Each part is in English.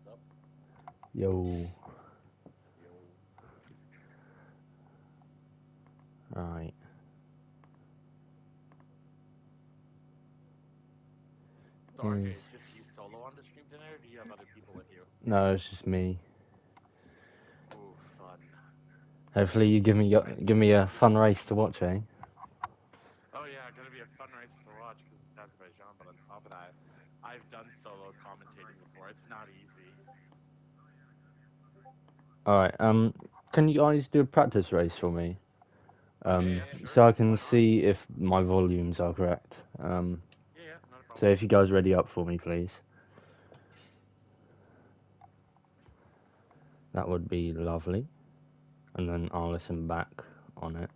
up? Yo. Right. So RJ, it's just you solo on the stream tonight, or do you have other people with you? No, it's just me. Ooh, fun. Hopefully you give me a fun race to watch, eh? Oh yeah, gonna be a fun race to watch because it's Azerbaijan, but on top of that, I've done solo commentating before. It's not easy. Alright, can you guys do a practice race for me? Yeah, sure. So I can Why not? see if my volumes are correct. Yeah, not a So problem. if you guys ready up for me, please. That would be lovely. And then I'll listen back on it.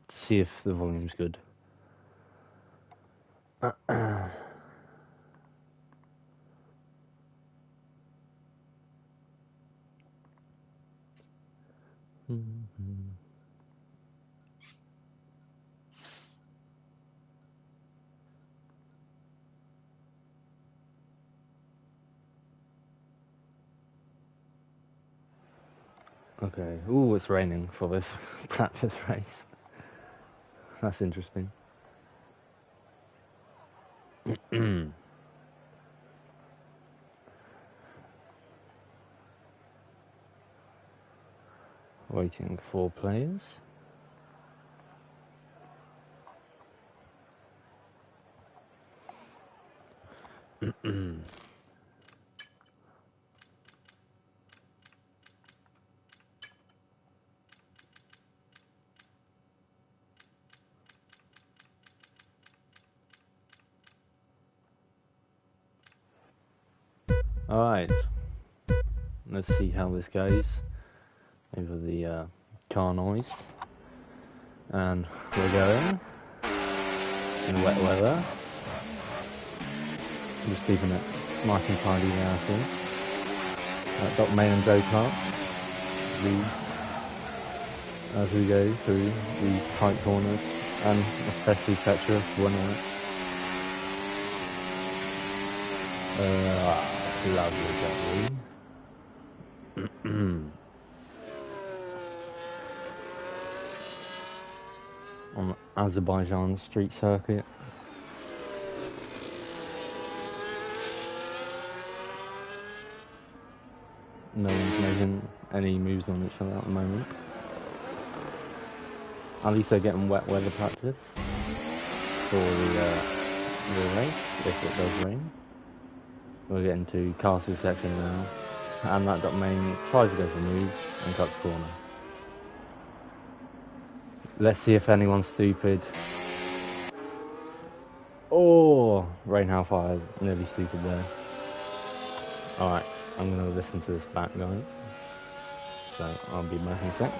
See if the volume's good. Okay. Ooh, it's raining for this practice race. That's interesting. Waiting for players. Alright. Let's see how this goes over the car noise. And we're going in wet weather. Just keeping it nice and tidy now, see. Dot May and Joe Clark leads as we go through these tight corners, and especially Petra winning it. Lovely. On Azerbaijan street circuit. No one's making any moves on each other at the moment. At least they're getting wet weather practice for the race, if it does rain. We're getting to castle section now, and that dot main tries to go for a move and cuts corner. Let's see if anyone's stupid. Oh, rain hellfire, nearly stupid there. Alright, I'm gonna listen to this back, guys. So I'll be back in a sec.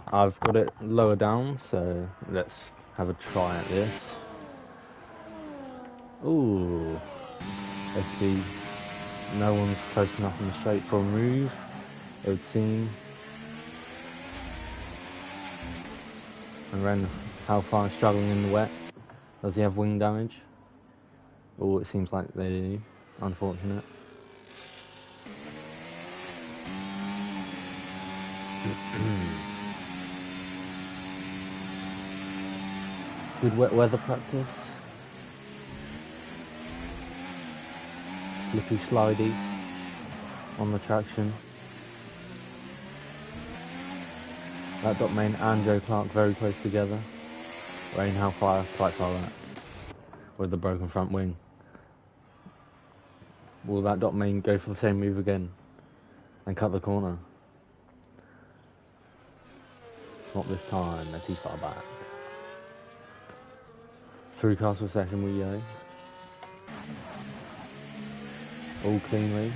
I've got it lower down, so let's have a try at this. Ooh, let's see. No one's close enough in the straight for a move, it would seem. And Ren Hellfire struggling in the wet. Does he have wing damage? Oh, it seems like they do. Unfortunate. Good wet weather practice. Slippy slidey on the traction. That dot main and Joe Clark very close together. Rain Hellfire quite far out with the broken front wing. Will that dot main go for the same move again and cut the corner? Not this time, they're too far back. Through castle section we go. all cleanly.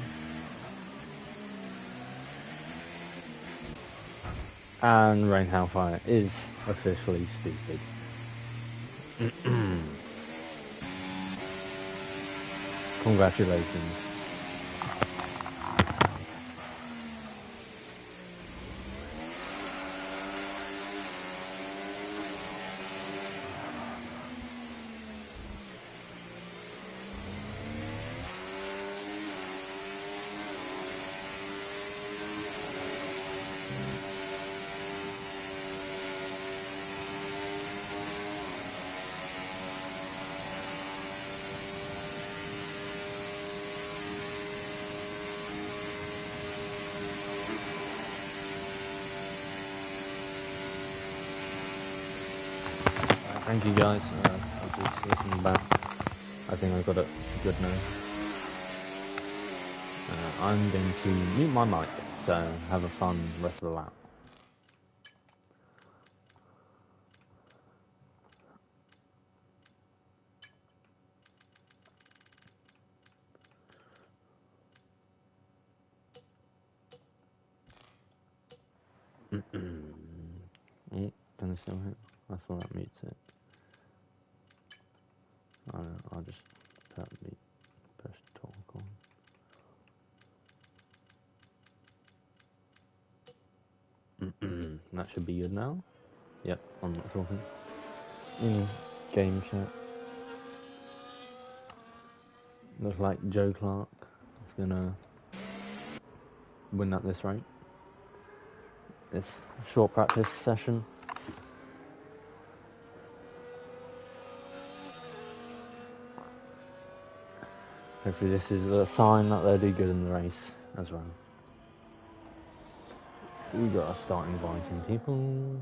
And Rain Hellfire is officially stupid. Congratulations. Thank you guys. I'll just listen back. I think I got it good now. I'm going to mute my mic, so have a fun rest of the lap. Oh, can I still hit? I thought that mutes it. I'll just push talk on. That should be good now. Yep, I'm not talking. Game chat. Looks like Joe Clark is gonna win at this rate. This short practice session. Hopefully this is a sign that they'll do good in the race as well. We gotta start inviting people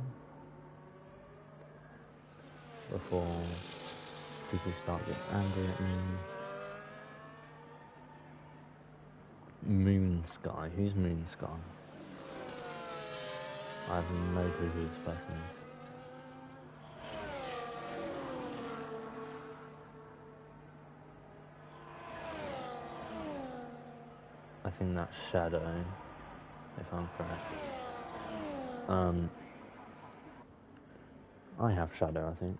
before people start getting angry at me. Moon Sky. Who's Moon Sky? I have no clue who this person is. I think that's Shadow, if I'm correct. I have Shadow, I think.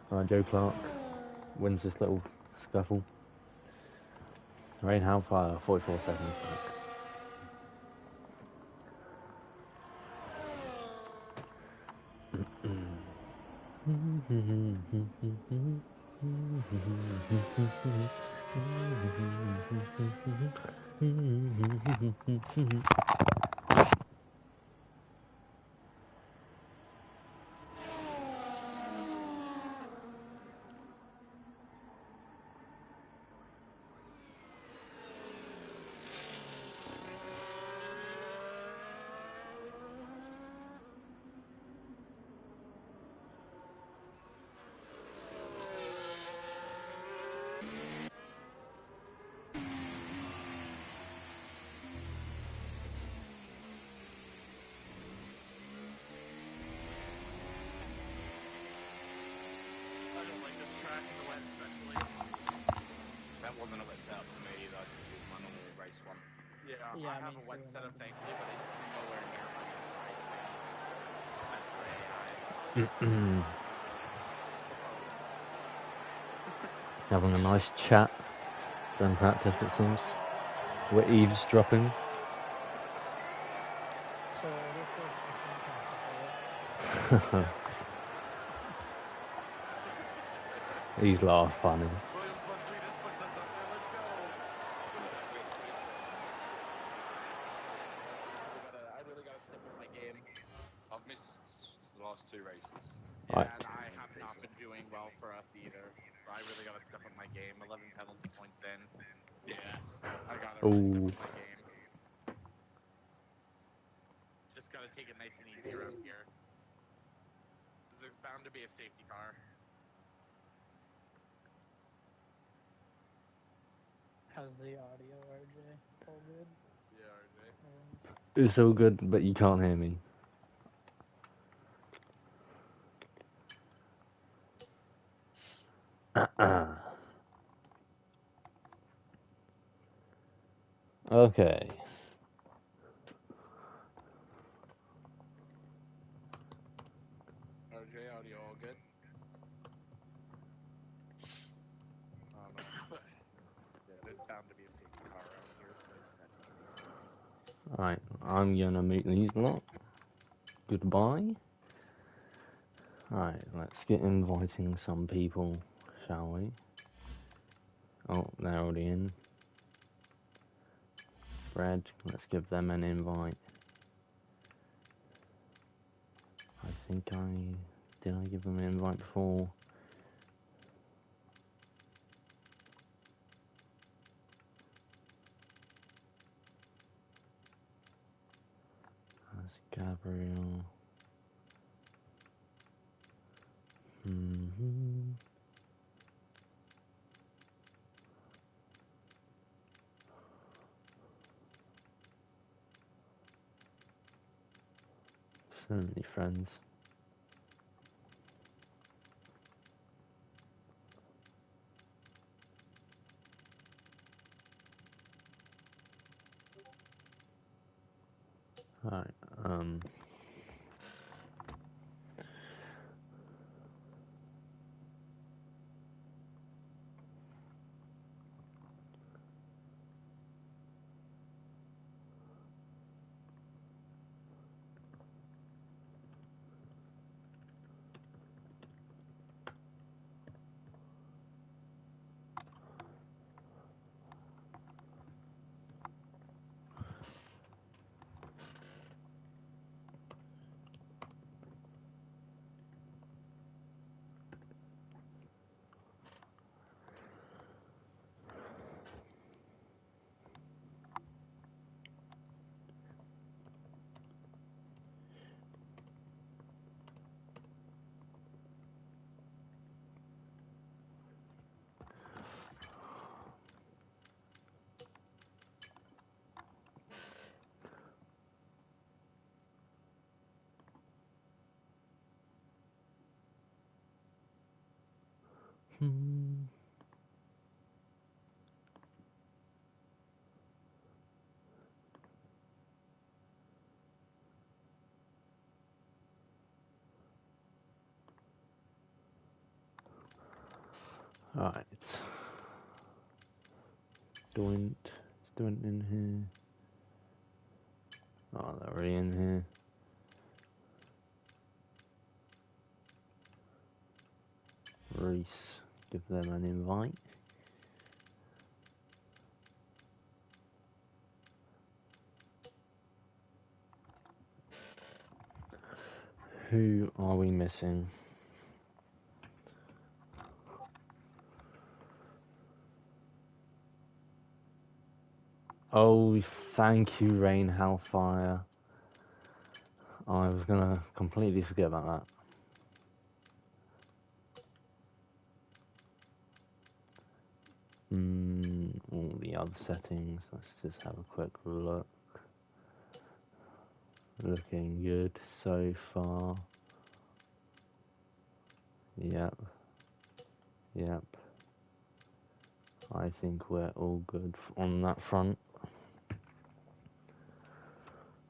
Right, Joe Clark wins this little scuffle. Rain Hellfire, 44 seconds back. Yeah, I have a wet setup, thankfully, but it's nowhere near my Having a nice chat during practice, it seems. We're eavesdropping. These lot are funny. Two races. Yeah, and I have not been doing well for us either. So I really gotta step up my game. 11 penalty points in. Yeah, I gotta really step up my game. Just gotta take it nice and easy around here. There's bound to be a safety car. How's the audio, RJ? All good? Yeah, RJ. It's all good, but you can't hear me. Okay. RJ, audio all good? Oh man. Yeah, there's bound to be a safety car around here, so I just gotta take it easy, easy. Alright, I'm gonna meet these lot. Goodbye. Alright, let's get inviting some people, shall we? Oh, they're already in. Brad, let's give them an invite. I think did I give them an invite before? That's Gabriel. So many friends. Alright, alright. Is Dwint in here? Oh, they're already in here. Reese, give them an invite. Who are we missing? Oh, thank you, Rain Hellfire. I was gonna completely forget about that. All the other settings. Let's just have a quick look. Looking good so far. Yep. I think we're all good on that front.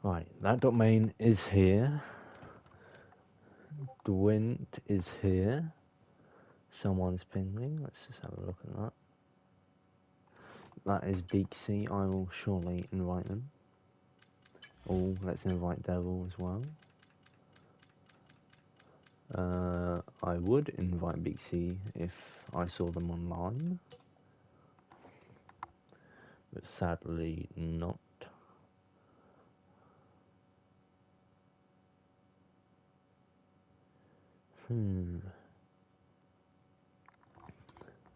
Right, that domain is here. Dwint is here. Someone's pinging. Let's just have a look at that. That is Big C. I will surely invite them. Oh, let's invite Devil as well. I would invite Big C if I saw them online, but sadly not.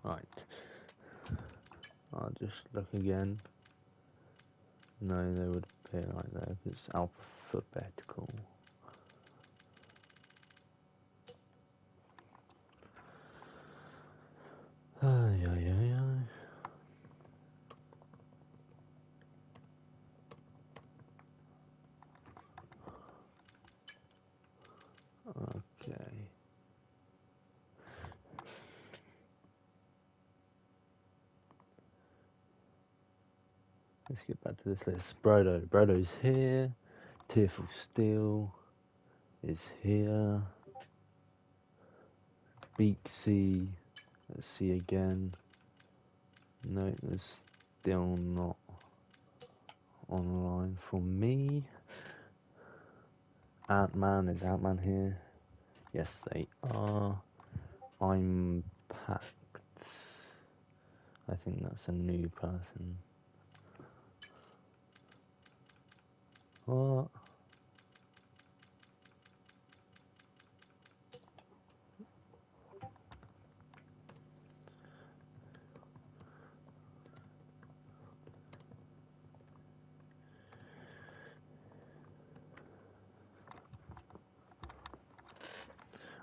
Right. I'll just look again. No, they would appear right there because it's alphabetical. Yeah. Okay. let's get back to this list. Brodo's here. Tearful Steel is here. Beak Sea. Let's see again. No, there's still not online for me. Ant-Man, is Ant-Man here? Yes, they are. I'm packed. I think that's a new person. What?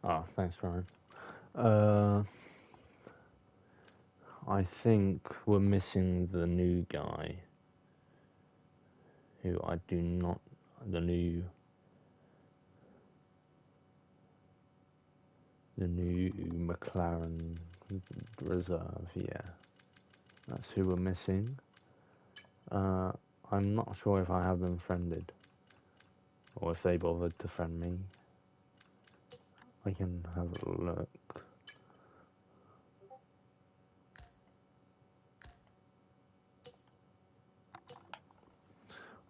Oh, thanks, Brian. I think we're missing the new guy, who I do not, the new McLaren reserve, yeah. That's who we're missing. I'm not sure if I have them friended, or if they bothered to friend me. I can have a look.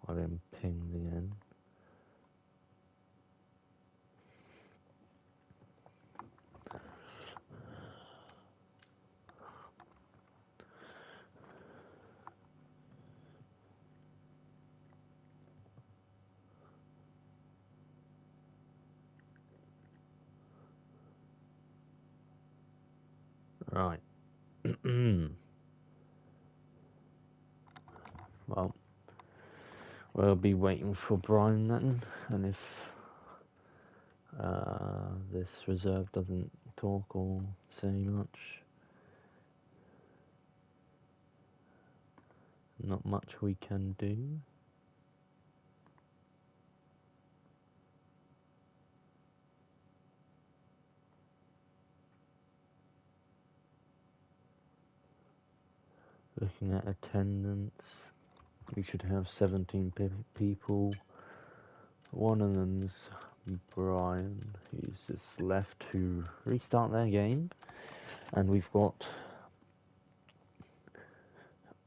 I didn't ping the end. Right. Well, we'll be waiting for Brian then, and if this reserve doesn't talk or say much, not much we can do. Looking at attendance, we should have 17 people. One of them's Brian, who's just left to restart their game, and we've got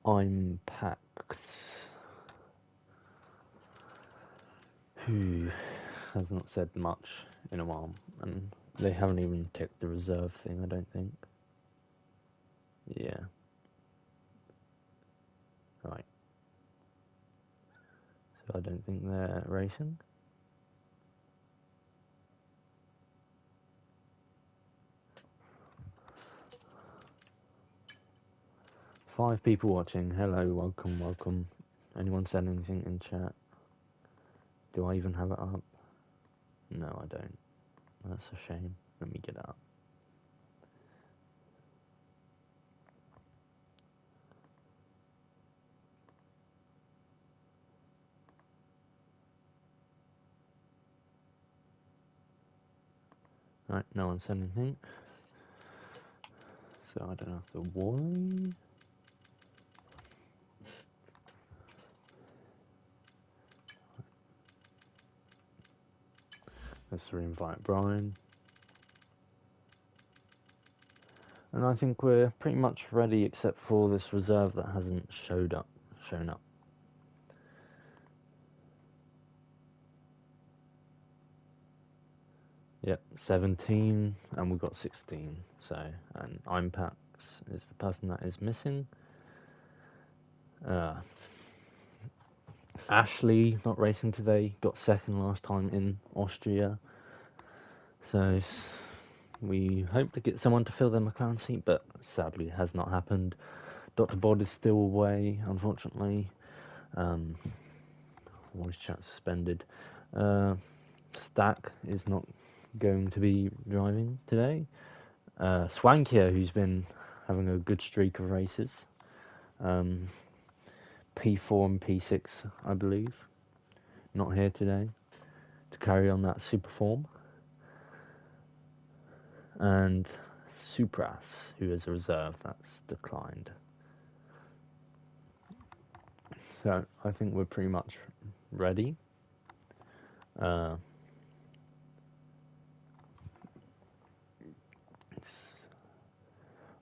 I'm Pax, who has not said much in a while, and they haven't even ticked the reserve thing, I don't think. Yeah. Right. So I don't think they're racing. Five people watching. Hello, welcome, welcome. Anyone said anything in chat? Do I even have it up? No, I don't. That's a shame. Let me get it up. Right, no one said anything. So I don't have to worry. Let's re-invite Brian. And I think we're pretty much ready except for this reserve that hasn't shown up. Yep, 17, and we've got 16. So, and I'm Pax is the person that is missing. Ashley, not racing today, got second last time in Austria. So, we hope to get someone to fill their McLaren seat, but sadly it has not happened. Dr. Bod is still away, unfortunately. Voice chat suspended. Stack is not going to be driving today. Swankia, who's been having a good streak of races. P4 and P6, I believe. Not here today to carry on that super form. And Supras, who is a reserve, that's declined. So I think we're pretty much ready.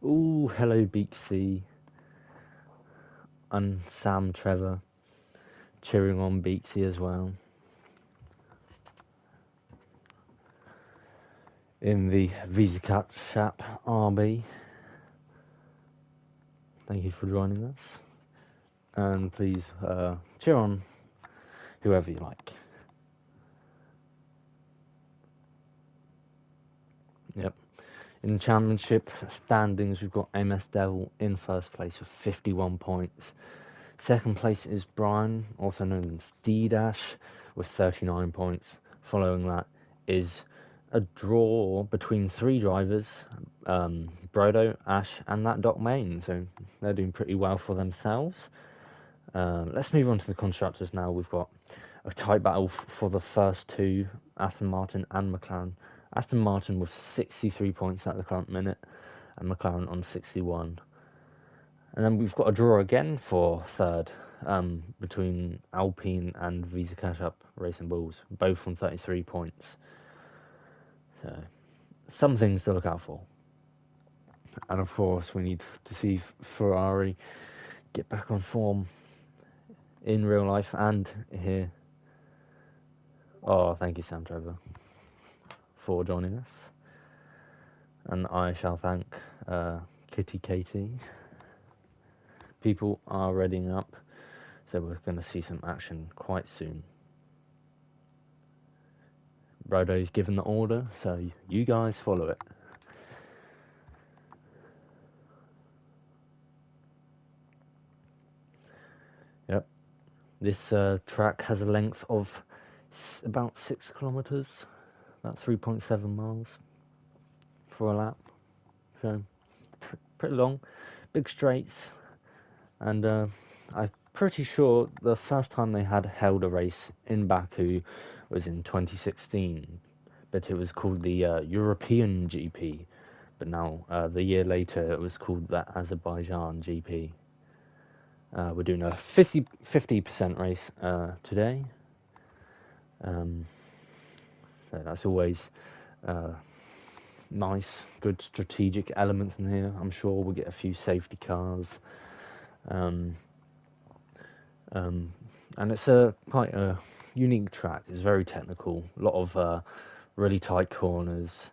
Ooh, hello Beaksy and Sam Trevor cheering on Beaksy as well. In the Visa Cat Shop RB. Thank you for joining us. And please cheer on whoever you like. Yep. In the championship standings, we've got MS Devil in first place with 51 points. Second place is Brian, also known as D-Dash, with 39 points. Following that is a draw between three drivers, Brodo, Ash, and that Doc Main. So they're doing pretty well for themselves. Let's move on to the constructors now. We've got a tight battle for the first two, Aston Martin and McLaren. Aston Martin with 63 points at the current minute, and McLaren on 61. And then we've got a draw again for third, between Alpine and Visa Cash Up Racing Bulls, both on 33 points. So, some things to look out for. And of course, we need to see Ferrari get back on form in real life and here. Oh, thank you, Sam Trevor, for joining us. And I shall thank Kitty Katie. People are readying up, so we're going to see some action quite soon. Brodo's given the order, so you guys follow it. Yep. This track has a length of about 6 kilometers, about 3.7 miles for a lap. So pretty long, big straights, and I'm pretty sure the first time they had held a race in Baku was in 2016, but it was called the European GP. But now, the year later, it was called the Azerbaijan GP. We're doing a 50% race today. So that's always nice, good strategic elements in here. I'm sure we'll get a few safety cars. And it's quite a unique track. It's very technical. A lot of really tight corners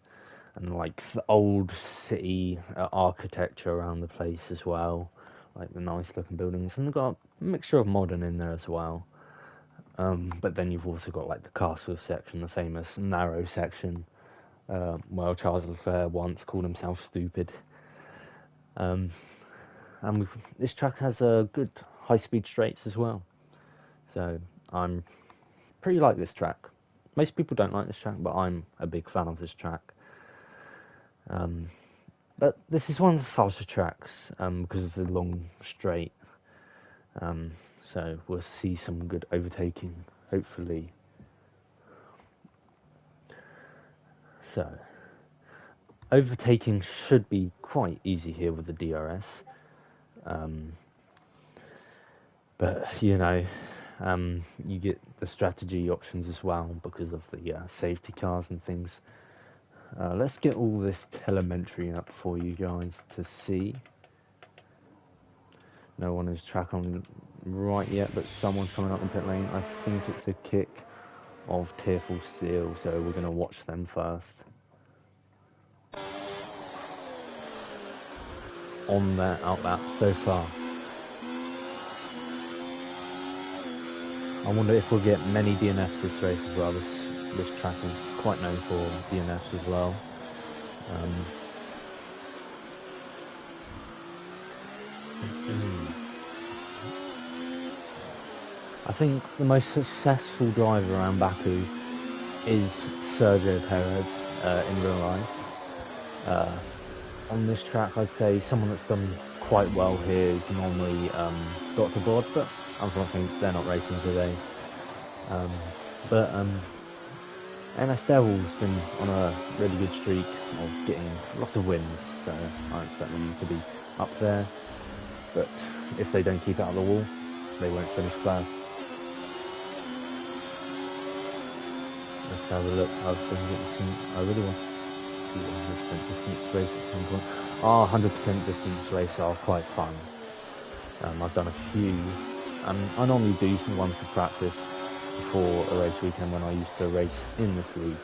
and like the old city architecture around the place as well. Like the nice looking buildings, and they've got a mixture of modern in there as well. But then you've also got like the castle section, the famous narrow section. Well, Charles Leclerc once called himself stupid. And this track has a good high-speed straights as well. So I'm pretty like this track. Most people don't like this track, but I'm a big fan of this track. But this is one of the faster tracks because of the long straight. So we'll see some good overtaking, hopefully. So, overtaking should be quite easy here with the DRS. But, you know, you get the strategy options as well because of the safety cars and things. Let's get all this telemetry up for you guys to see. No one is track on right yet, but someone's coming up in pit lane. I think it's a kick of Tearful Steel, so we're going to watch them first. On their outlap so far. I wonder if we'll get many DNFs this race as well. This track is quite known for DNFs as well. I think the most successful driver around Baku is Sergio Perez in real life. On this track, I'd say someone that's done quite well here is normally Dr. Bod, but unfortunately they're not racing today. But MS Devil's been on a really good streak of getting lots of wins, so I expect them to be up there. But if they don't keep out of the wall, they won't finish last. Let's have a look. I've been getting some. I really want to do 100% distance race at some point. 100% distance race are quite fun. I've done a few, and I normally do some ones for practice before a race weekend when I used to race in this league.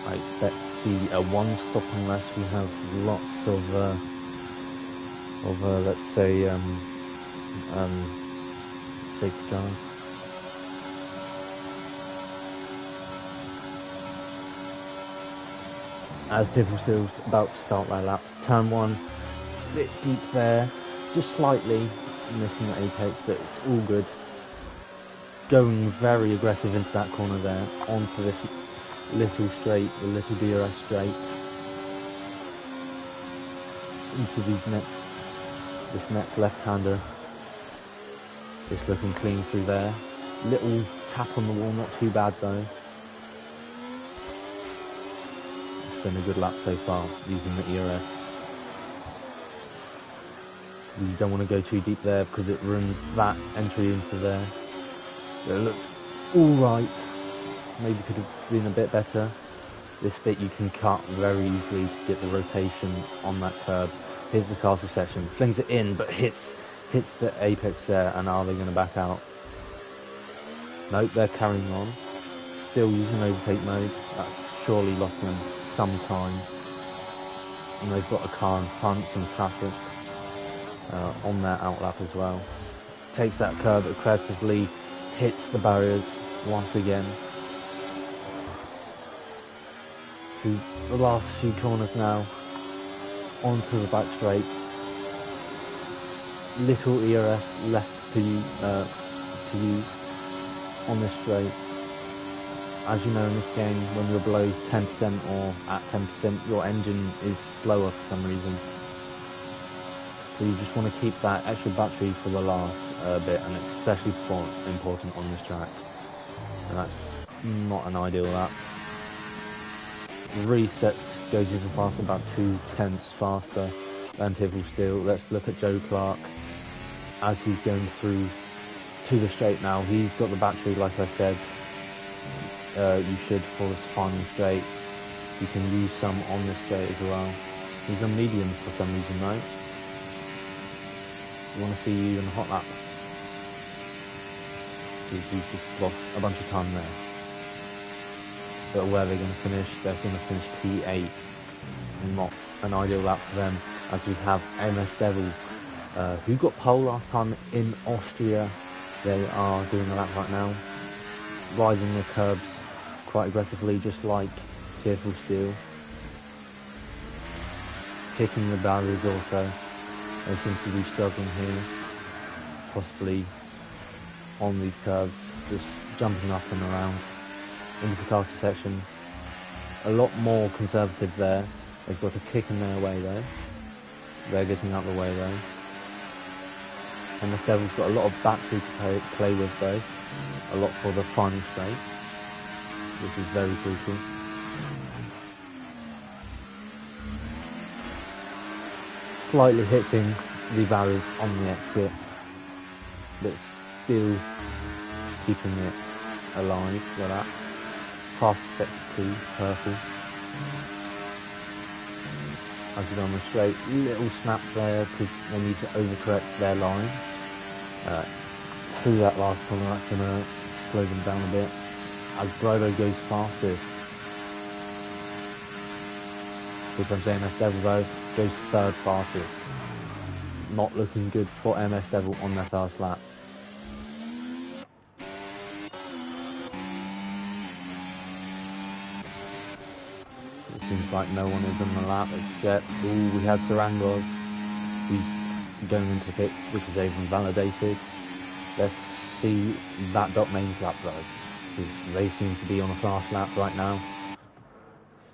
I expect to see a one stop unless we have lots of let's say safety cars. As Tifflestill's about to start their lap, turn one, a bit deep there, just slightly missing the apex, but it's all good. Going very aggressive into that corner there, onto this little straight, the little DRS straight, into this next left-hander. It's looking clean through there. Little tap on the wall, not too bad though. It's been a good lap so far using the ERS. You don't want to go too deep there because it ruins that entry into there. It looked alright. Maybe could have been a bit better. This bit you can cut very easily to get the rotation on that curb. Here's the castle section, flings it in but hits the apex there, and are they going to back out? Nope, they're carrying on. Still using overtake mode. That's surely lost them some time. And they've got a car in front, some traffic on their outlap as well. Takes that curb aggressively, hits the barriers once again. Through the last few corners now, onto the back straight. Little ERS left to use on this straight. As you know, in this game, when you're below 10% or at 10%, your engine is slower for some reason. So you just want to keep that extra battery for the last bit, and it's especially important on this track. And that's not an ideal lap. Resets, goes even faster, about 0.2 faster than Tifflestill. Let's look at Joe Clark as he's going through to the straight now. He's got the battery, like I said. You should for this final straight. You can use some on this straight as well. He's on medium for some reason though. You want to see you in a hot lap. Because you've just lost a bunch of time there. But where they're going to finish, they're going to finish P8. Not an ideal lap for them, as we have MS Devil, who got pole last time in Austria. They are doing a lap right now, riding the curbs quite aggressively, just like Tifflestill. Hitting the barriers also. They seem to be struggling here, possibly on these curves, just jumping up and around. Into the castle section, a lot more conservative there. They've got a kick in their way though. They're getting out the way though. And this Devil's got a lot of battery to play with though. A lot for the final straight, which is very crucial. Slightly hitting the barriers on the exit, but still keeping it alive for that. Fast step 2, purple. As we go on the straight, little snap there because they need to overcorrect their line. Through that last corner, that's going to slow them down a bit. As Brodo goes fastest. Here comes MS Devil though, goes third fastest. Not looking good for MS Devil on their first lap. Seems like no one is on the lap except, we had Sarangos, who's going into pits because they've invalidated. Let's see that .mains lap though, because they seem to be on a fast lap right now.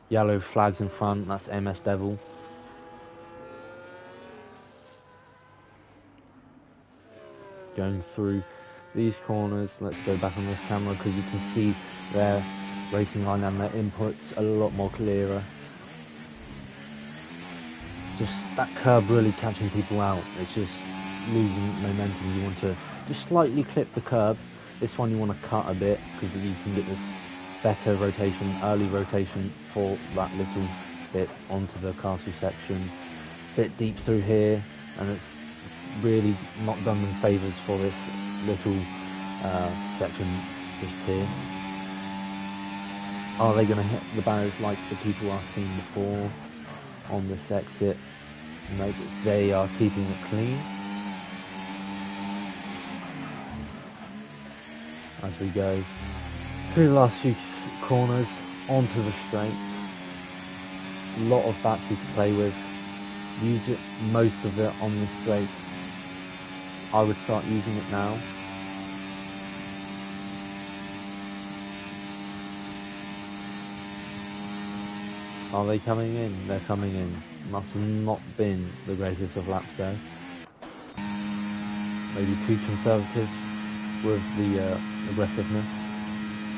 Yellow flags in front, that's MS Devil. Going through these corners, let's go back on this camera because you can see there racing line and their inputs a lot more clearer. Just that curb really catching people out. It's just losing momentum. You want to just slightly clip the curb. This one you want to cut a bit because you can get this better rotation, early rotation for that little bit onto the castle section. Bit deep through here, and it's really not done them favours for this little section just here. Are they going to hit the barriers like the people I've seen before on this exit? Nope, they are keeping it clean. As we go through the last few corners onto the straight. A lot of battery to play with. Use it, most of it on the straight. I would start using it now. Are they coming in? They're coming in. Must have not been the greatest of laps there. Maybe too conservative with the aggressiveness.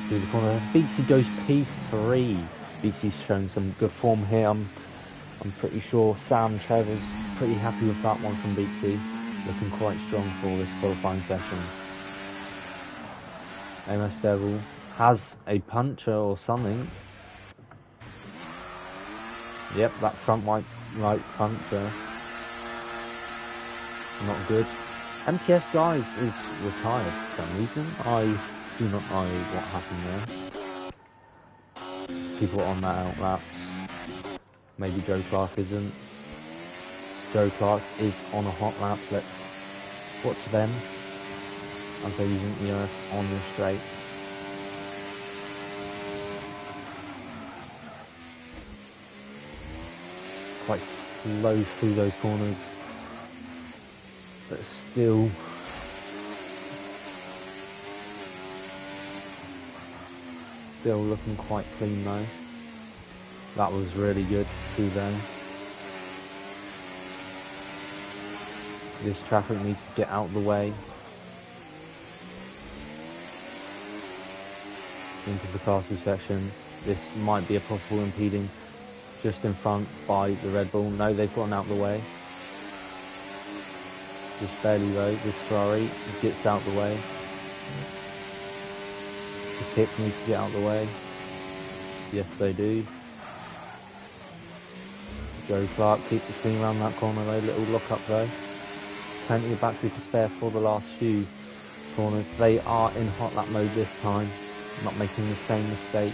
Through the corner. Beaksy goes P3. Beaksy's shown some good form here. I'm pretty sure Sam Trevor's pretty happy with that one from Beaksy. Looking quite strong for this qualifying session. MS Devil has a puncher or something. Yep, that front right puncher. Not good. MTS guys is retired for some reason. I do not know what happened there. People on that out laps. Maybe Joe Clark isn't. Joe Clark is on a hot lap. Let's watch them as they're using EOS on the straight. Quite slow through those corners, but still looking quite clean though. That was really good through there. This traffic needs to get out of the way. Into the castle section. This might be a possible impeding. Just in front by the Red Bull. No, they've gotten out of the way. Just barely though. This Ferrari gets out of the way. The Kip needs to get out of the way. Yes, they do. Joe Clark keeps it clean around that corner though. Little lock up though. Plenty of battery to spare for the last few corners. They are in hot lap mode this time. Not making the same mistake.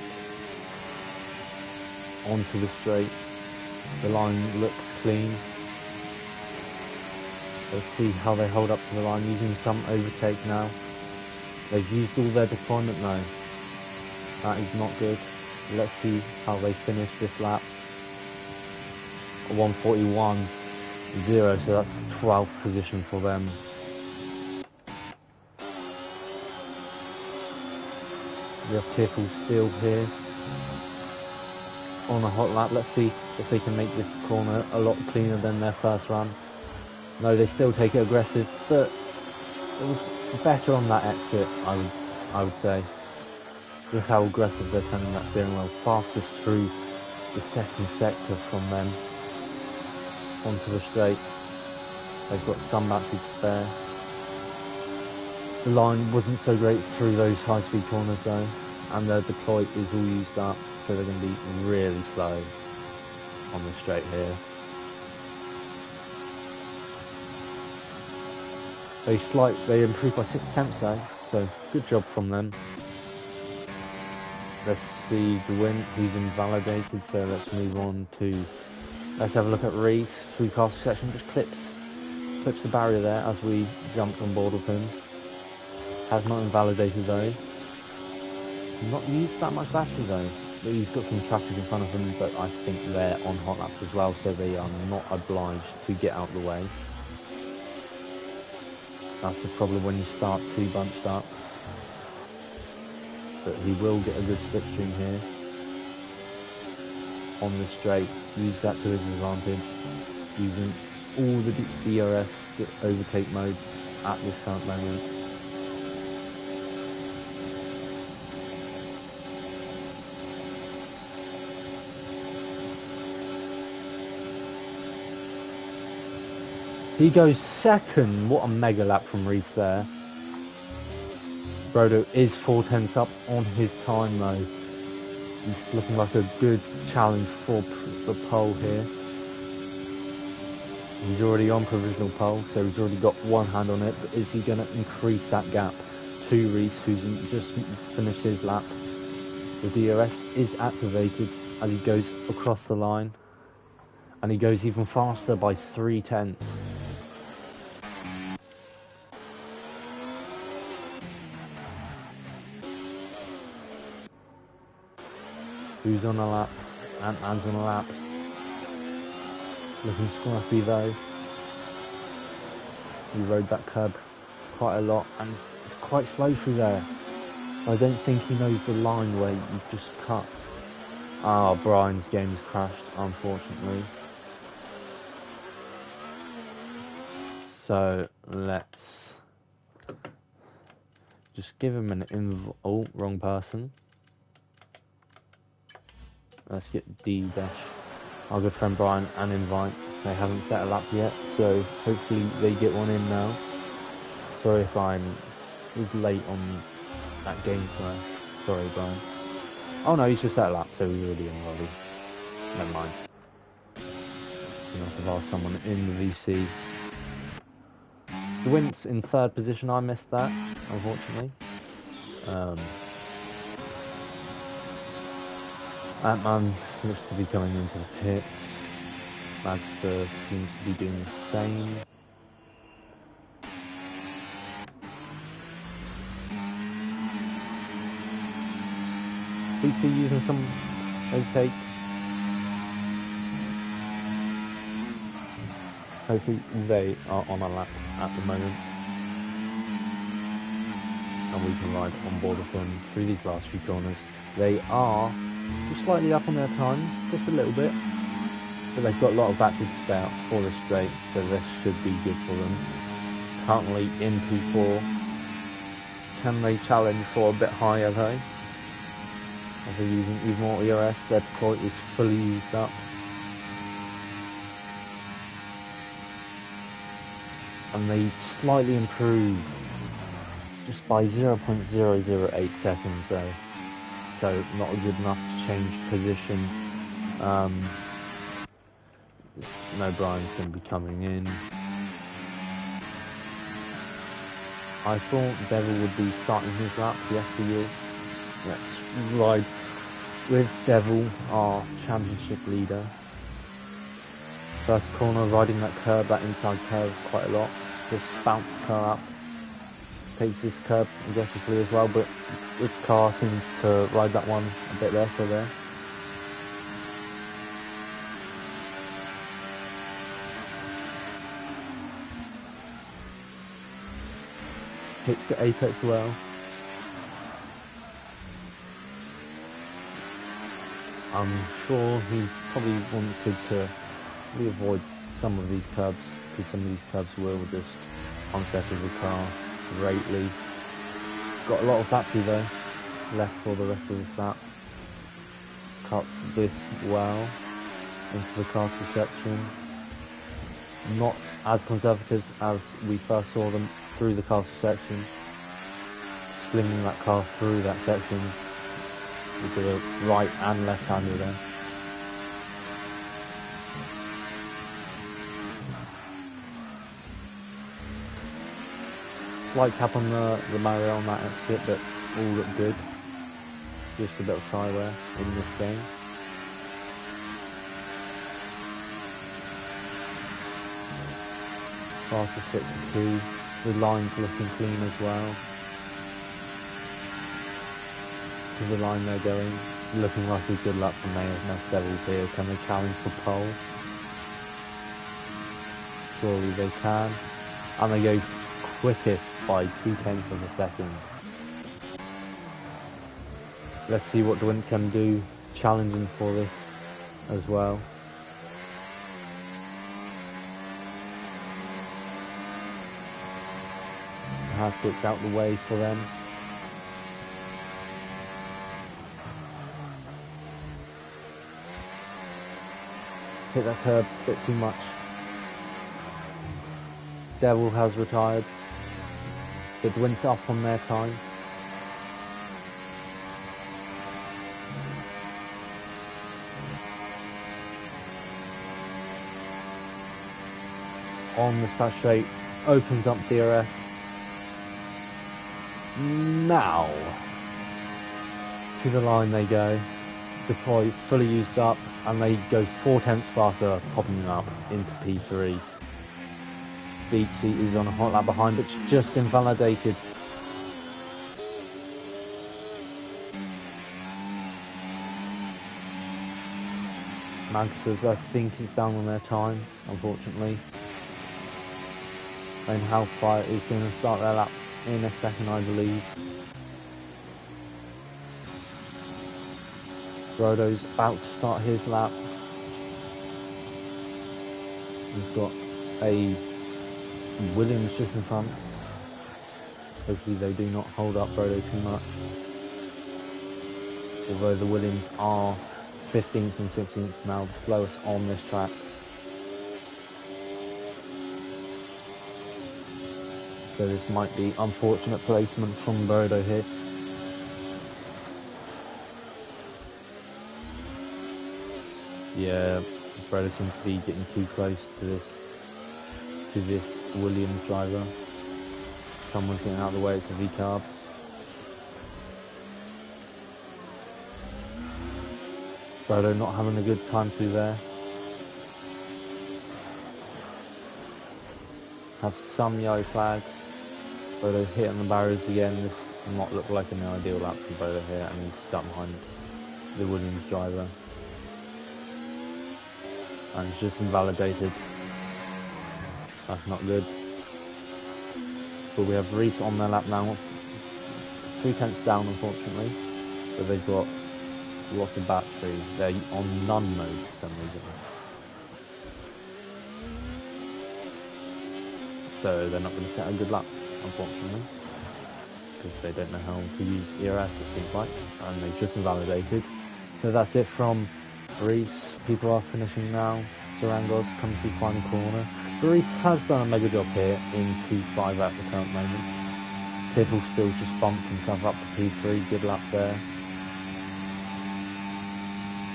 Onto the straight. The line looks clean. Let's see how they hold up to the line, using some overtake now. They've used all their deployment now. That is not good. Let's see how they finish this lap. 141.0, so that's 12th position for them. We have Tearful Steel here on a hot lap. Let's see if they can make this corner a lot cleaner than their first run. No, they still take it aggressive, but it was better on that exit, I would say. Look how aggressive they're turning that steering wheel. Fastest through the second sector from them onto the straight. They've got some battery to spare. The line wasn't so great through those high-speed corners though, and their deploy is all used up, so they're going to be really slow on the straight here. They improved by 6 tenths though, so good job from them. Let's see the win. He's invalidated, so let's move on to. Let's have a look at Reese through castle section. Just clips the barrier there as we jumped on board with him. Has not invalidated though. Not used that much battery though. But he's got some traffic in front of him, but I think they're on hot laps as well, so they are not obliged to get out of the way. That's the problem when you start too bunched up. But he will get a good slipstream here. On the straight, use that to his advantage. Using all the DRS, the overtake mode at this current moment. He goes second. What a mega lap from Reese there. Brodo is 4/10 up on his time though. He's looking like a good challenge for the pole here. He's already on provisional pole, so he's already got one hand on it. But is he going to increase that gap to Reese, who's just finished his lap? The DRS is activated as he goes across the line, and he goes even faster by 3/10. Who's on a lap? Ant-Man's on a lap. Looking scruffy though. He rode that curb quite a lot, and it's quite slow through there. I don't think he knows the line where you just cut. Ah, Brian's game's crashed, unfortunately. So let's just give him an oh, wrong person. Let's get D-dash. Our good friend Brian and invite. They haven't set a lap yet, so hopefully they get one in now. Sorry if I was late on that gameplay. Sorry, Brian. Oh no, he's just set a lap, so he's already in lobby. Never mind. He must have asked someone in the VC. The Wint's in third position. I missed that, unfortunately. Ant-Man looks to be coming into the pits. Magster seems to be doing the same. PC using some overtake. Hopefully they are on a lap at the moment, and we can ride on board with them through these last few corners. They are just slightly up on their time, just a little bit, but they've got a lot of battery to spare for this straight, so this should be good for them. Currently in P4. Can they challenge for a bit higher though? As they're using even more ERS, their deploy is fully used up. And they slightly improve just by 0.008 seconds though. So not good enough to change position. No, Brian's going to be coming in. I thought Devil would be starting his lap. Yes, he is. Let's ride with Devil, our championship leader. First corner, riding that curb, that inside curve quite a lot. Just bounce the car up. Takes this curb aggressively as well, but the car seems to ride that one a bit better there. Hits the apex well. I'm sure he probably wanted to really avoid some of these curbs, because some of these curbs will just unsettle the car greatly. Got a lot of battery though left for the rest of this lap. Cuts this well into the castle section. Not as conservative as we first saw them through the castle section. Slinging that car through that section with the right and left hander there. Slight tap on the Mario on that exit, but all looked good. Just a bit of try wear in this game. Fastest 62. The line's looking clean as well. To the line they're going. Looking like a good lap for Mayor's Nest Devils here. Can they challenge for pole? Surely they can. And they go quickest by 0.2 of a second. Let's see what Dwint can do, challenging for this as well. The half gets out the way for them. Hit that curb a bit too much. Devil has retired. Goodwin's up on their time. On the start straight, opens up DRS. Now, to the line they go. Deploy fully used up, and they go 4/10 faster, popping up into P3. Beatsy is on a hot lap behind, but it's just invalidated. Magsas, I think, is down on their time, unfortunately. And Hellfire is going to start their lap in a second, I believe. Brodo's about to start his lap. He's got a Williams just in front. Hopefully they do not hold up Brodo too much. Although the Williams are 15th and 16th now, the slowest on this track. So this might be unfortunate placement from Brodo here. Yeah, Brodo seems to be getting too close to this Williams driver. Someone's getting out of the way, it's a V-carb. Brodo not having a good time through there. Have some yellow flags. Brodo hitting the barriers again. This does not look like an ideal lap for Brodo here, and he's stuck behind the Williams driver. And it's just invalidated. That's not good. But we have Reese on their lap now. 3/10 down, unfortunately. But they've got lots of battery. They're on none mode for some reason. So they're not going to set a good lap, unfortunately. Because they don't know how to use ERS, it seems like. And they've just invalidated. So that's it from Reese. People are finishing now. Sarangos comes through final corner. Reese has done a mega job here in P5 at the current moment. People still just bumped himself up to P3. Good lap there.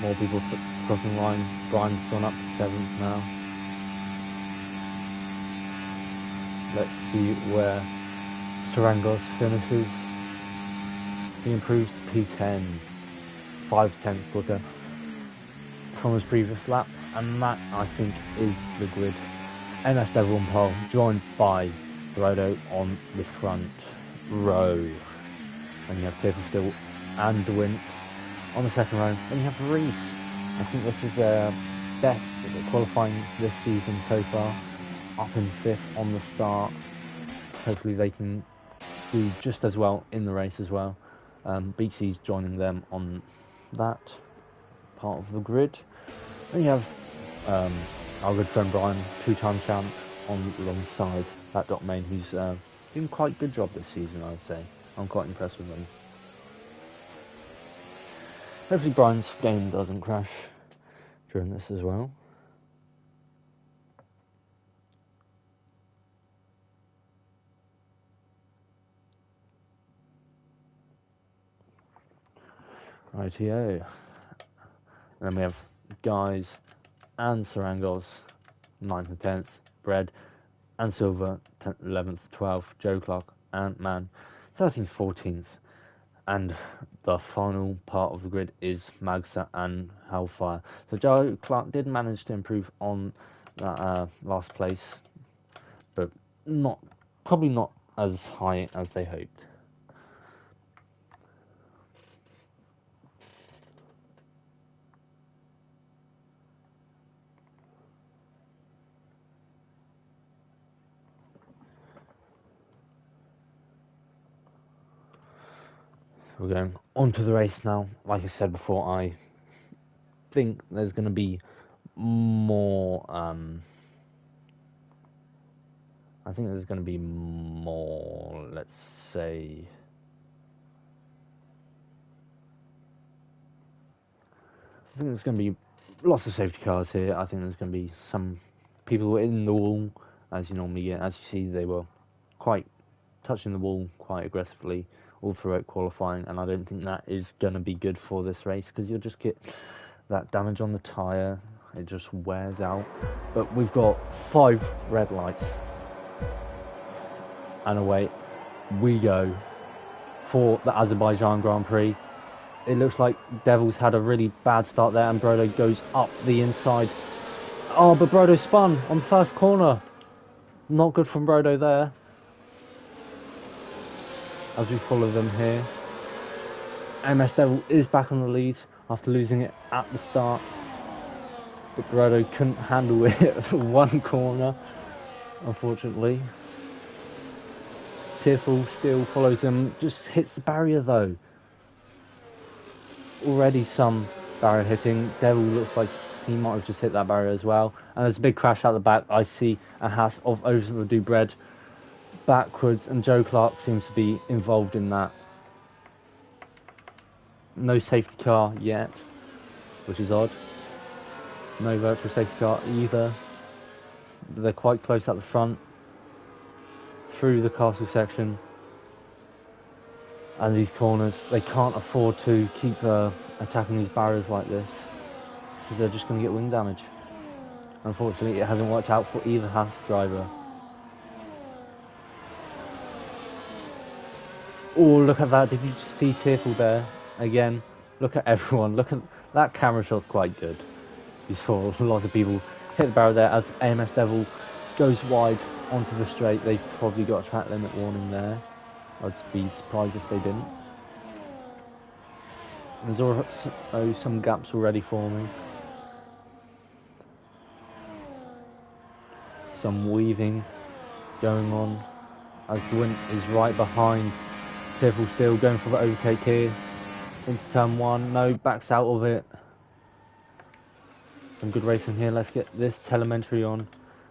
More people crossing the line. Brian's gone up to 7th now. Let's see where Sarangos finishes. He improves to P10. 5/10 quicker from his previous lap, and that I think is the grid. NS Devil on pole, joined by Brodo on the front row. And you have Tiffle still and DeWint on the second row. Then you have Reese. I think this is their best qualifying this season so far. Up in 5th on the start. Hopefully they can do just as well in the race as well. Beatsy's joining them on that part of the grid. Then you have our good friend Brian, 2-time champ, on alongside that dot main, who's doing quite a good job this season, I'd say. I'm quite impressed with him. Hopefully Brian's game doesn't crash during this as well. Rightio. And then we have Guys and Sarangos, 9th and 10th, Bread and Silver, 10th, 11th, 12th, Joe Clark and Man, 13th, 14th. And the final part of the grid is Magsa and Hellfire. So Joe Clark did manage to improve on that last place, but probably not as high as they hoped. We're going on to the race now. Like I said before, I think there's going to be more. I think there's going to be more. Let's say. I think there's going to be lots of safety cars here. I think there's going to be some people in the wall as you normally get. As you see, they were quite touching the wall quite aggressively all throughout qualifying, and I don't think that is going to be good for this race, because you'll just get that damage on the tyre, it just wears out. But we've got 5 red lights, and away we go for the Azerbaijan Grand Prix. It looks like Devil's had a really bad start there, and Brodo goes up the inside. Oh, but Brodo spun on the first corner. Not good from Brodo there. As we follow them here, MS Devil is back on the lead after losing it at the start, but Brodo couldn't handle it for one corner, unfortunately. Tearful still follows him, just hits the barrier though. Already some barrier hitting. Devil looks like he might have just hit that barrier as well. And there's a big crash out the back. I see a Haas of Overdue Bread backwards, and Joe Clark seems to be involved in that. No safety car yet, which is odd. No virtual safety car either. They're quite close at the front, through the castle section. And these corners, they can't afford to keep attacking these barriers like this, because they're just going to get wing damage. Unfortunately, it hasn't worked out for either Haas driver. Oh, look at that. Did you see Tearful there? Again, look at everyone. Look at that camera shot's quite good. You saw lots of people hit the barrier there as AMS Devil goes wide onto the straight. They've probably got a track limit warning there. I'd be surprised if they didn't. There's also some gaps already forming. Some weaving going on as Dwint is right behind. Tearful still going for the overtake here into turn 1. No, backs out of it. Some good racing here. Let's get this telemetry on.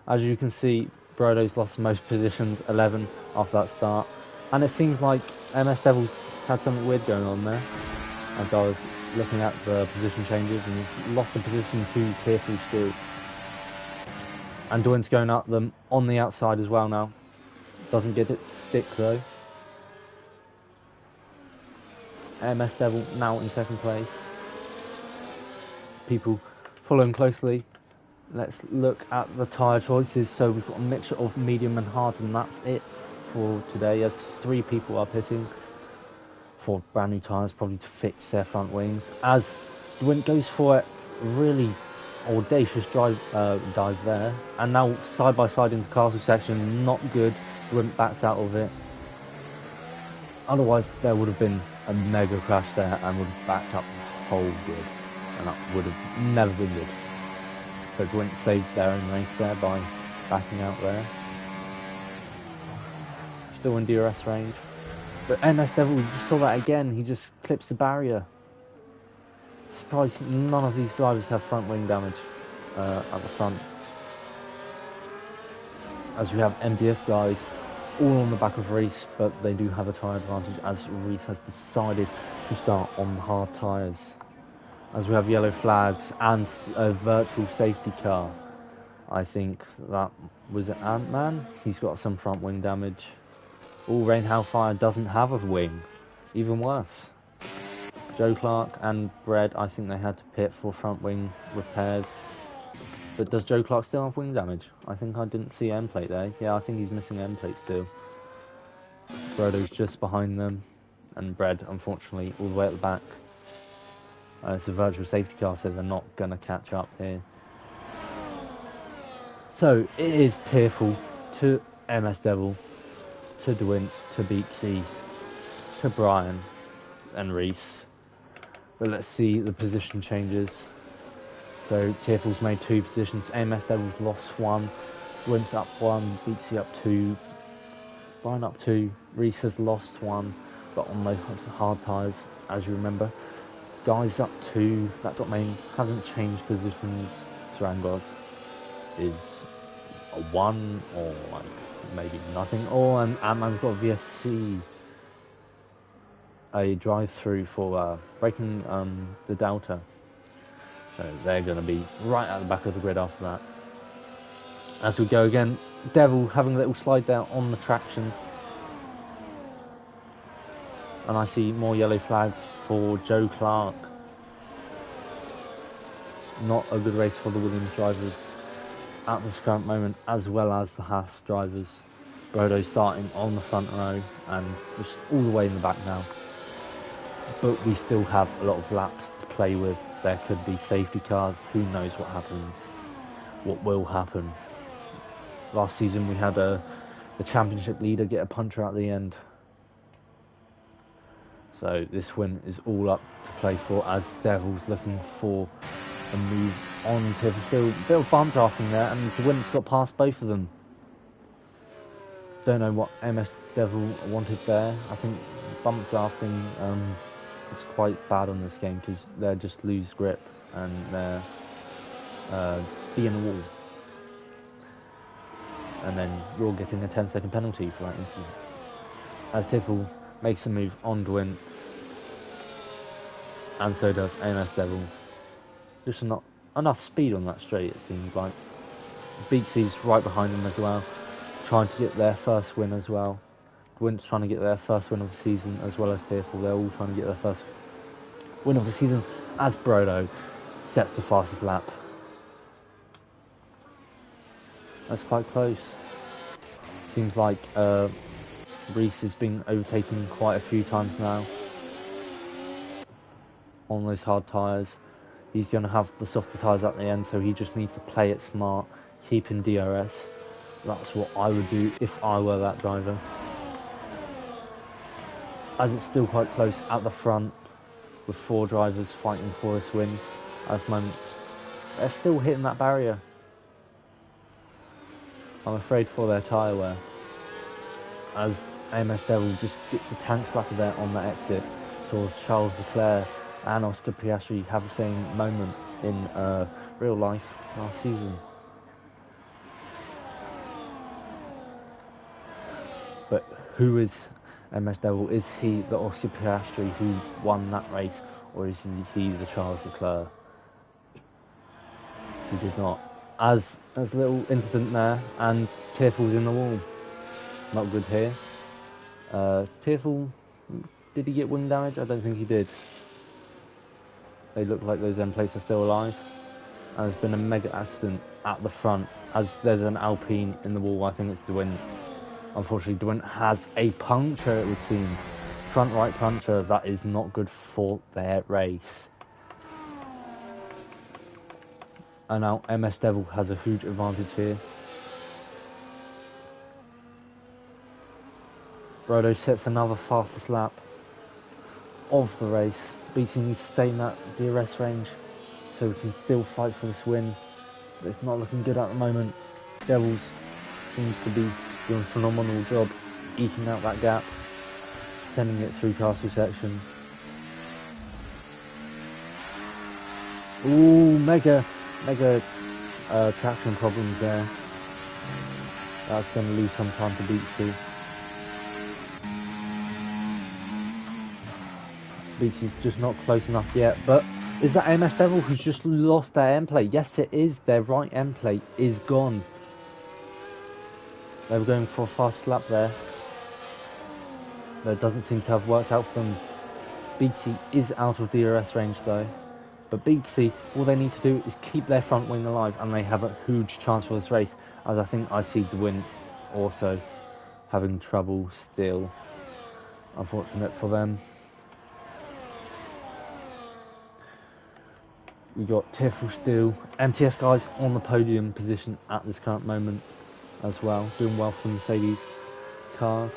As you can see, Brodo's lost most positions, 11 after that start. And it seems like MS Devil's had something weird going on there. As I was looking at the position changes, and he's lost a position to Tearful still. And Dwint's going up them on the outside as well now. Doesn't get it to stick though. MS Devil now in second place. People following closely. Let's look at the tyre choices. So we've got a mixture of medium and hard, and that's it for today, as 3 people are pitting for brand new tyres, probably to fix their front wings. As Dwint goes for it, really audacious dive there, and now side by side into the castle section, not good. Dwint backs out of it. Otherwise there would have been a mega crash there and would have backed up the whole grid, and that would have never been good. But Dwint saved their own race there by backing out there. Still in DRS range. But MS Devil, you just saw that again, he just clips the barrier. Surprised none of these drivers have front wing damage at the front. As we have MDS guys all on the back of Reese, but they do have a tyre advantage as Reese has decided to start on the hard tyres. As we have yellow flags and a virtual safety car. I think that was it, Ant-Man. He's got some front wing damage. Oh, Rain Hellfire doesn't have a wing. Even worse. Joe Clark and Bread, I think they had to pit for front wing repairs. But does Joe Clark still have wing damage? I think I didn't see end plate there. Yeah, I think he's missing end plate still. Brodo's just behind them. And Bread, unfortunately, all the way at the back. It's a virtual safety car, so they're not going to catch up here. So, it is Tearful to MS Devil, to Dwint, to Beaksy, to Brian and Reese. But let's see the position changes. So Tearful's made 2 positions, AMS Devil's lost 1, Dwint's up 1, Beaksy up 2, Brian up 2, Reese has lost 1, but on those hard tyres, as you remember. Guys up 2, that dot main hasn't changed positions. Zrangos is a 1 or like maybe nothing. Oh, and Ant-Man's got a VSC, a drive-through for breaking the Delta. So they're going to be right at the back of the grid after that. As we go again, Devil having a little slide there on the traction. And I see more yellow flags for Joe Clark. Not a good race for the Williams drivers at this current moment, as well as the Haas drivers. Brodo starting on the front row and just all the way in the back now. But we still have a lot of laps to play with. There could be safety cars. Who knows what happens? What will happen? Last season we had the championship leader get a puncher at the end. So this win is all up to play for, as Devil's looking for a move on to still a bit of bump drafting there, and the win's got past both of them. Don't know what MS Devil wanted there. I think bump drafting is quite bad on this game because they just lose grip and they're be in the wall. And then you're getting a 10-second penalty for that incident. As Tiffle makes a move on Dwint, and so does AMS Devil. Just not enough speed on that straight, it seems like. Beatsy's right behind him as well, trying to get their first win as well. Dwint's trying to get their first win of the season, as well as Tearful. They're all trying to get their first win of the season, as Brodo sets the fastest lap. That's quite close. Seems like Reese has been overtaken quite a few times now on those hard tyres. He's going to have the softer tyres at the end, so he just needs to play it smart, keep in DRS. That's what I would do if I were that driver. As it's still quite close at the front, with 4 drivers fighting for this win at this moment. They're still hitting that barrier. I'm afraid for their tyre wear, as AMS Devil just gets a tank slapper there on that exit. Saw Charles Leclerc and Oscar Piastri have the same moment in real life last season. But who is MS Devil? Is he the Oscar Piastri who won that race, or is he the Charles Leclerc who did not? As a little incident there, and Tearful's in the wall. Not good here. Tearful, did he get wing damage? I don't think he did. They look like those end plates are still alive. And there's been a mega accident at the front, as there's an Alpine in the wall. I think it's Dwint. Unfortunately, Dwint has a puncture, it would seem. Front right puncture. That is not good for their race. And now MS Devil has a huge advantage here. Brodo sets another fastest lap of the race. BT needs to stay in that DRS range so we can still fight for this win. But it's not looking good at the moment. Devils seems to be doing a phenomenal job eking out that gap, sending it through castle section. Ooh, mega traction problems there. That's going to lose some time to Beatsy. Beatsy's just not close enough yet, but is that AMS Devil who's just lost their end plate? Yes, it is. Their right end plate is gone. They were going for a fast lap there. That doesn't seem to have worked out for them. Beatsy is out of DRS range though. But Beatsy, all they need to do is keep their front wing alive, and they have a huge chance for this race, as I think I see the win also having trouble still. Unfortunate for them. We got Tiffle still. MTS guys on the podium position at this current moment as well, doing well for Mercedes cars.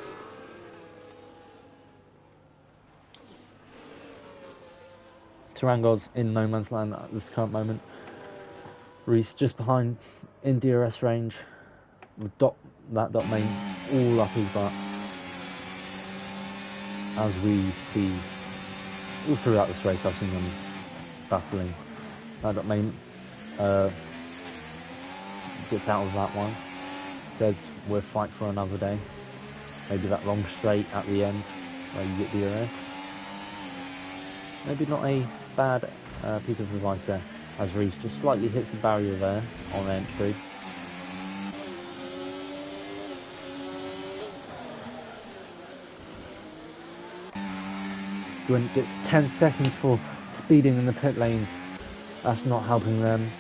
Tarango's in no man's land at this current moment. Reese just behind in DRS range with that dot main all up his butt, as we see all throughout this race. I've seen them battling. That dot main gets out of that one, says we'll fight for another day. Maybe that long straight at the end where you get DRS. Maybe not a bad piece of advice there, as Reese just slightly hits the barrier there on entry. Gwent gets 10 seconds for speeding in the pit lane. That's not helping them.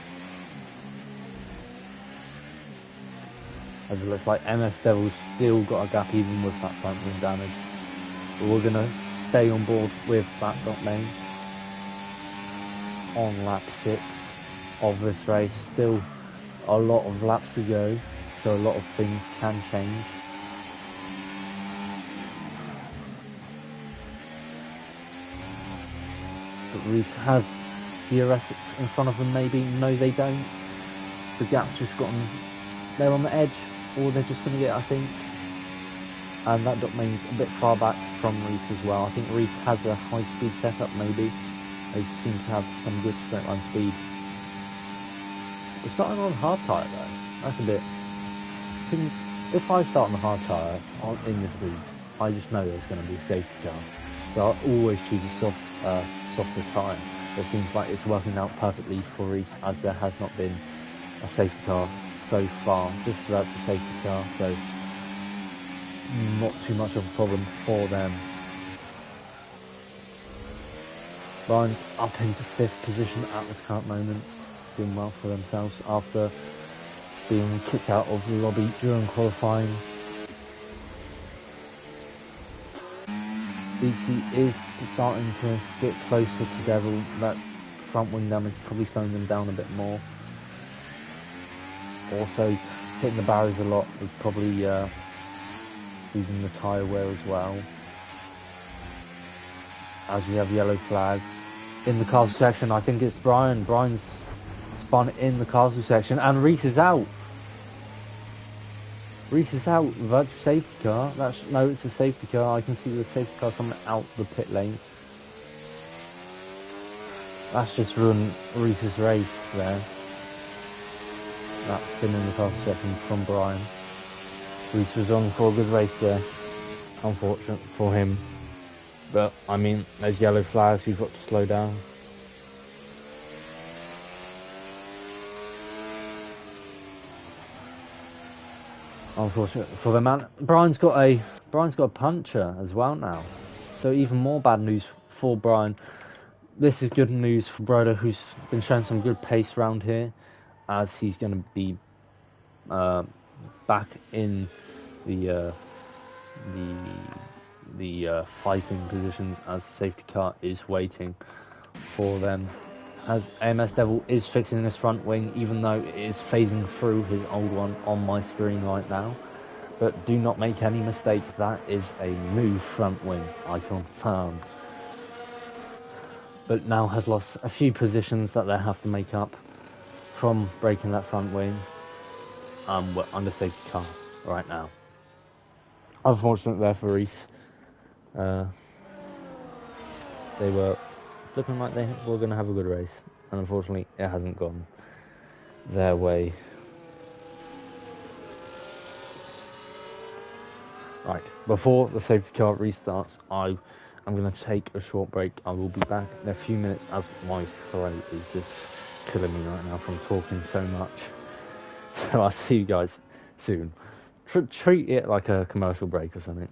As it looks like MS Devil's still got a gap even with that front wing damage. But we're going to stay on board with that dot lane. On lap 6 of this race. Still a lot of laps to go. So a lot of things can change. But Reese has DRS in front of them maybe. No, they don't. The gap's just gotten... They're on the edge. Or they're just going to get, I think. And that dot lane's a bit far back from Reese as well. I think Reese has a high speed setup maybe. They seem to have some good straight line speed. We're starting on hard tyre though. That's a bit... If I start on the hard tyre in this league, I just know there's going to be a safety car. So I always choose a softer tyre. It seems like it's working out perfectly for Reese, as there has not been a safety car so far, just about the safety car, so not too much of a problem for them. Brian's up into 5th position at this current moment, doing well for themselves after being kicked out of the lobby during qualifying. BC is starting to get closer to Devil. That front wing damage probably slowing them down a bit more. Also, hitting the barriers a lot is probably losing the tyre wear as well. As we have yellow flags in the castle section, I think it's Brian. Brian's spun in the castle section, and Reese is out. Reese is out. Virtual safety car. No, it's a safety car. I can see the safety car coming out the pit lane. That's just ruined Reese's race there. That spin in the castle section from Brian. Reese was on for a good race there. Unfortunate for him. But, I mean, there's yellow flags. You've got to slow down. Unfortunate for the man. Brian's got a puncher as well now. So even more bad news for Brian. This is good news for Broder, who's been showing some good pace around here, as he's going to be back in the fighting positions, as the safety car is waiting for them. As AMS Devil is fixing his front wing, even though it is phasing through his old one on my screen right now. But do not make any mistake, that is a new front wing, I confirm. But now has lost a few positions that they have to make up from breaking that front wing. We're under safety car right now. Unfortunate there for Reese. They were looking like they were going to have a good race, and unfortunately it hasn't gone their way. Right, before the safety car restarts, I'm going to take a short break. I will be back in a few minutes, as my throat is just killing me right now from talking so much. So I'll see you guys soon. Treat it like a commercial break or something.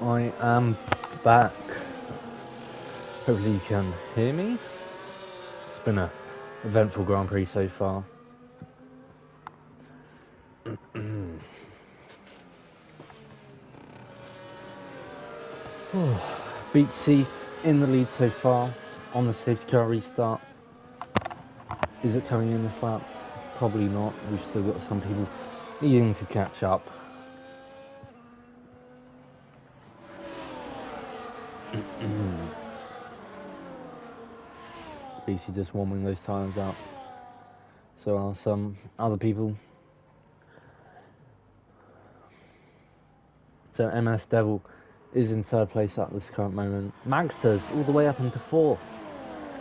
I am back. Hopefully you can hear me. It's been an eventful Grand Prix so far. Beatsy in the lead so far on the safety car restart. Is it coming in this lap? Probably not. We've still got some people needing to catch up. BC just warming those tyres up. So are some other people. So MS Devil is in 3rd place at this current moment. Magsters all the way up into 4th.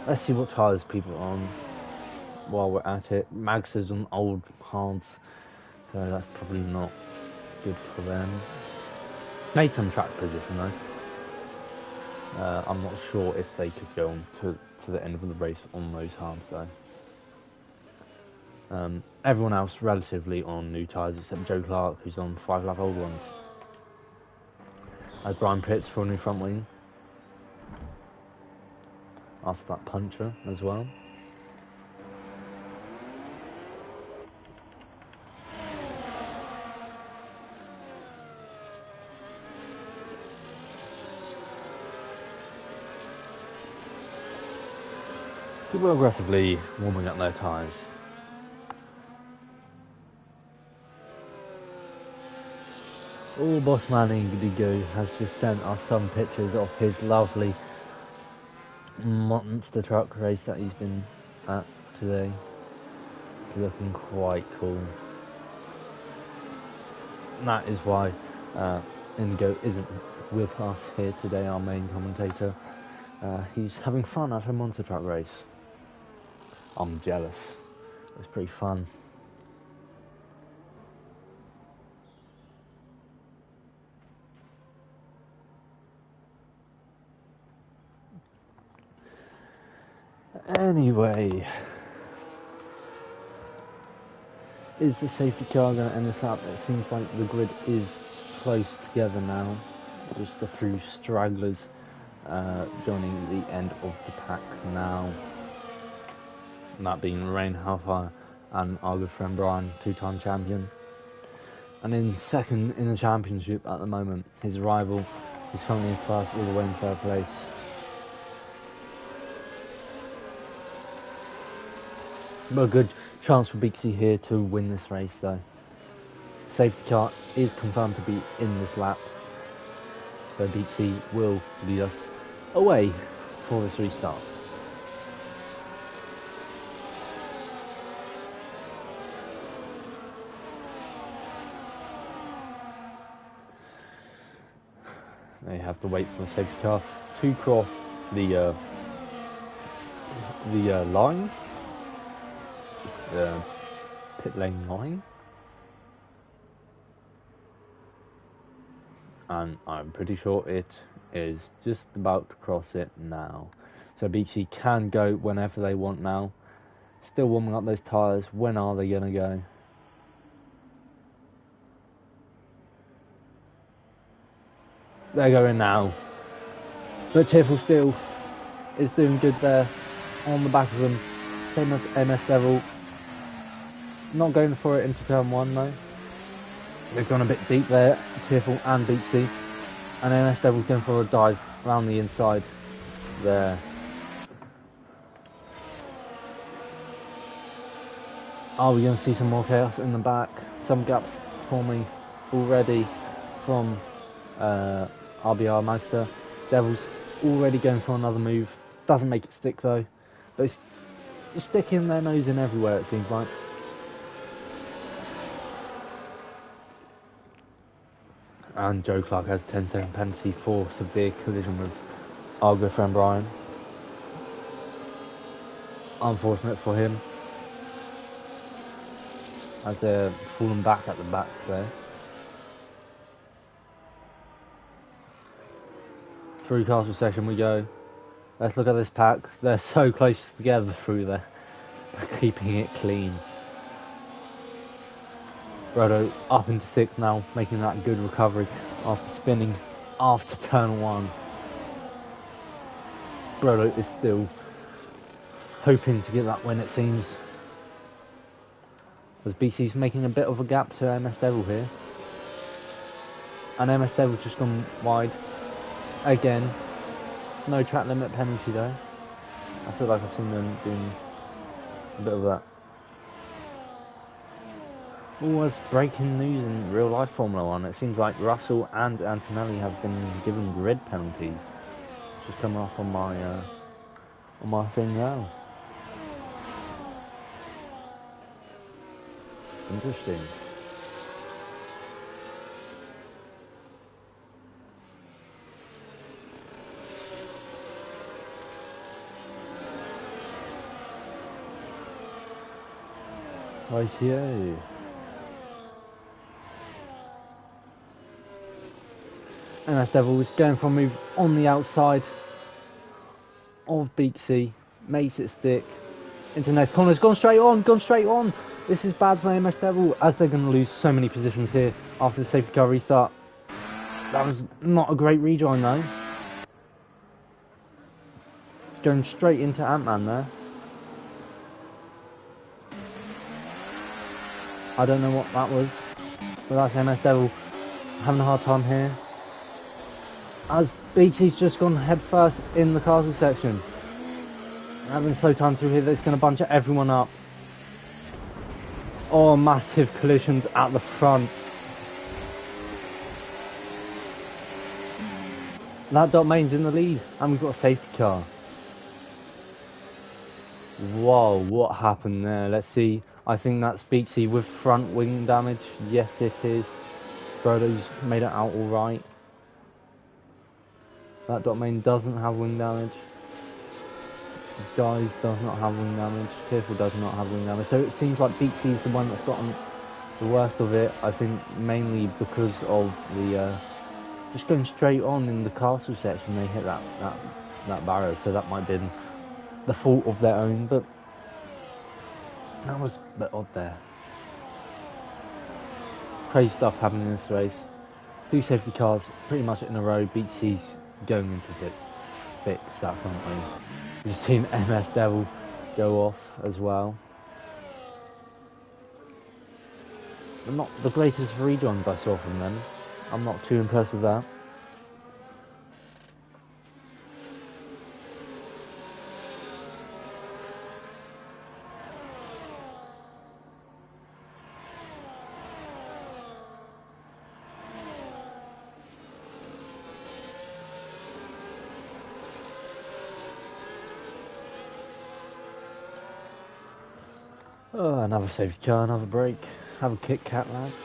Let's see what tyres people are on while we're at it. Magsters on old hards, so that's probably not good for them. Made some track position though. I'm not sure if they could go on to the end of the race on those hards though. Everyone else relatively on new tyres except Joe Clark, who's on 5 lap old ones. As Brian Pitts for a new front wing after that puncture as well. People are aggressively warming up their tyres. Oh, Bossman Indigo has just sent us some pictures of his lovely monster truck race that he's been at today. It's looking quite cool. And that is why Indigo isn't with us here today, our main commentator. He's having fun at a monster truck race. I'm jealous. It's pretty fun. Anyway, is the safety car going to end this lap? It seems like the grid is close together now. Just a few stragglers joining the end of the pack now. And that being Rain Hellfire and our good friend Brian, 2-time champion. And in 2nd in the championship at the moment, his rival is currently in 1st, all the way in 3rd place. But a good chance for Beaksy here to win this race though. Safety car is confirmed to be in this lap. So Beaksy will lead us away for this restart. They have to wait for the safety car to cross the line. The pit lane line, and I'm pretty sure it is just about to cross it now. So BC can go whenever they want now. Still warming up those tyres. When are they gonna go? They're going now. But Tearful Steel is doing good there on the back of them. Same as MS Devil. Not going for it into turn 1 though. They've gone a bit deep there, Tearful and Beatsy. And MS Devil's going for a dive around the inside there. Are we going to see some more chaos in the back? Some gaps forming already from RBR Magster. Devil's already going for another move. Doesn't make it stick though. But it's sticking their nose in everywhere it seems like. And Joe Clark has a 10-second penalty for severe collision with our good friend Brian. Unfortunate for him, as they're falling back at the back there. Through castle section we go. Let's look at this pack. They're so close together through there. They're keeping it clean. Brodo up into 6th now, making that good recovery after spinning after turn 1. Brodo is still hoping to get that win, it seems. As BC's making a bit of a gap to MS Devil here. And MS Devil's just gone wide. Again. No track limit penalty though. I feel like I've seen them doing a bit of that. Always breaking news in real life Formula 1. It seems like Russell and Antonelli have been given grid penalties. It's just coming up on my thing now. Interesting. ICA. MS Devil is going for a move on the outside of Beaksy, makes it stick into next corner. It's gone straight on. This is bad for MS Devil, as they're going to lose so many positions here after the safety car restart. That was not a great rejoin though. It's going straight into Ant-Man there. I don't know what that was, but that's MS Devil having a hard time here. As Beaksy's just gone head first in the castle section. Having slow time through here, that's going to bunch everyone up. Oh, massive collisions at the front. That dot main's in the lead, and we've got a safety car. Whoa, what happened there? Let's see. I think that's Beaksy with front wing damage. Yes, it is. Brodo's made it out alright. That dot main doesn't have wing damage. Guys does not have wing damage. Tearful does not have wing damage. So it seems like Beaksy is the one that's gotten the worst of it. I think mainly because of the just going straight on in the castle section. They hit that barrier, so that might have been the fault of their own. But that was a bit odd there. Crazy stuff happening in this race. 2 safety cars pretty much in a row. Beaksy's going into this fix that front wing. We've just seen MS Devil go off as well. But not the greatest rejoins I saw from them. I'm not too impressed with that. Oh, another safety car, another break. Have a Kit Kat, lads.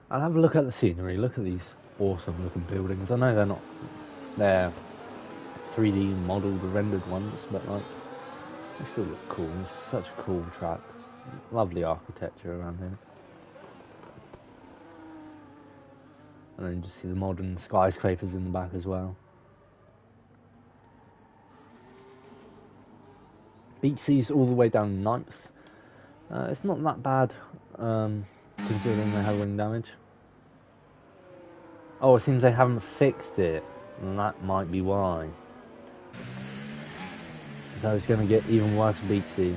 I'll have a look at the scenery. Look at these awesome looking buildings. I know they're 3D modelled, rendered ones, but like, they still look cool. It's such a cool track. Lovely architecture around here. And then you just see the modern skyscrapers in the back as well. Beaksy's all the way down 9th. It's not that bad, considering they have wing damage. Oh, it seems they haven't fixed it, and that might be why. So it's going to get even worse for Beaksy.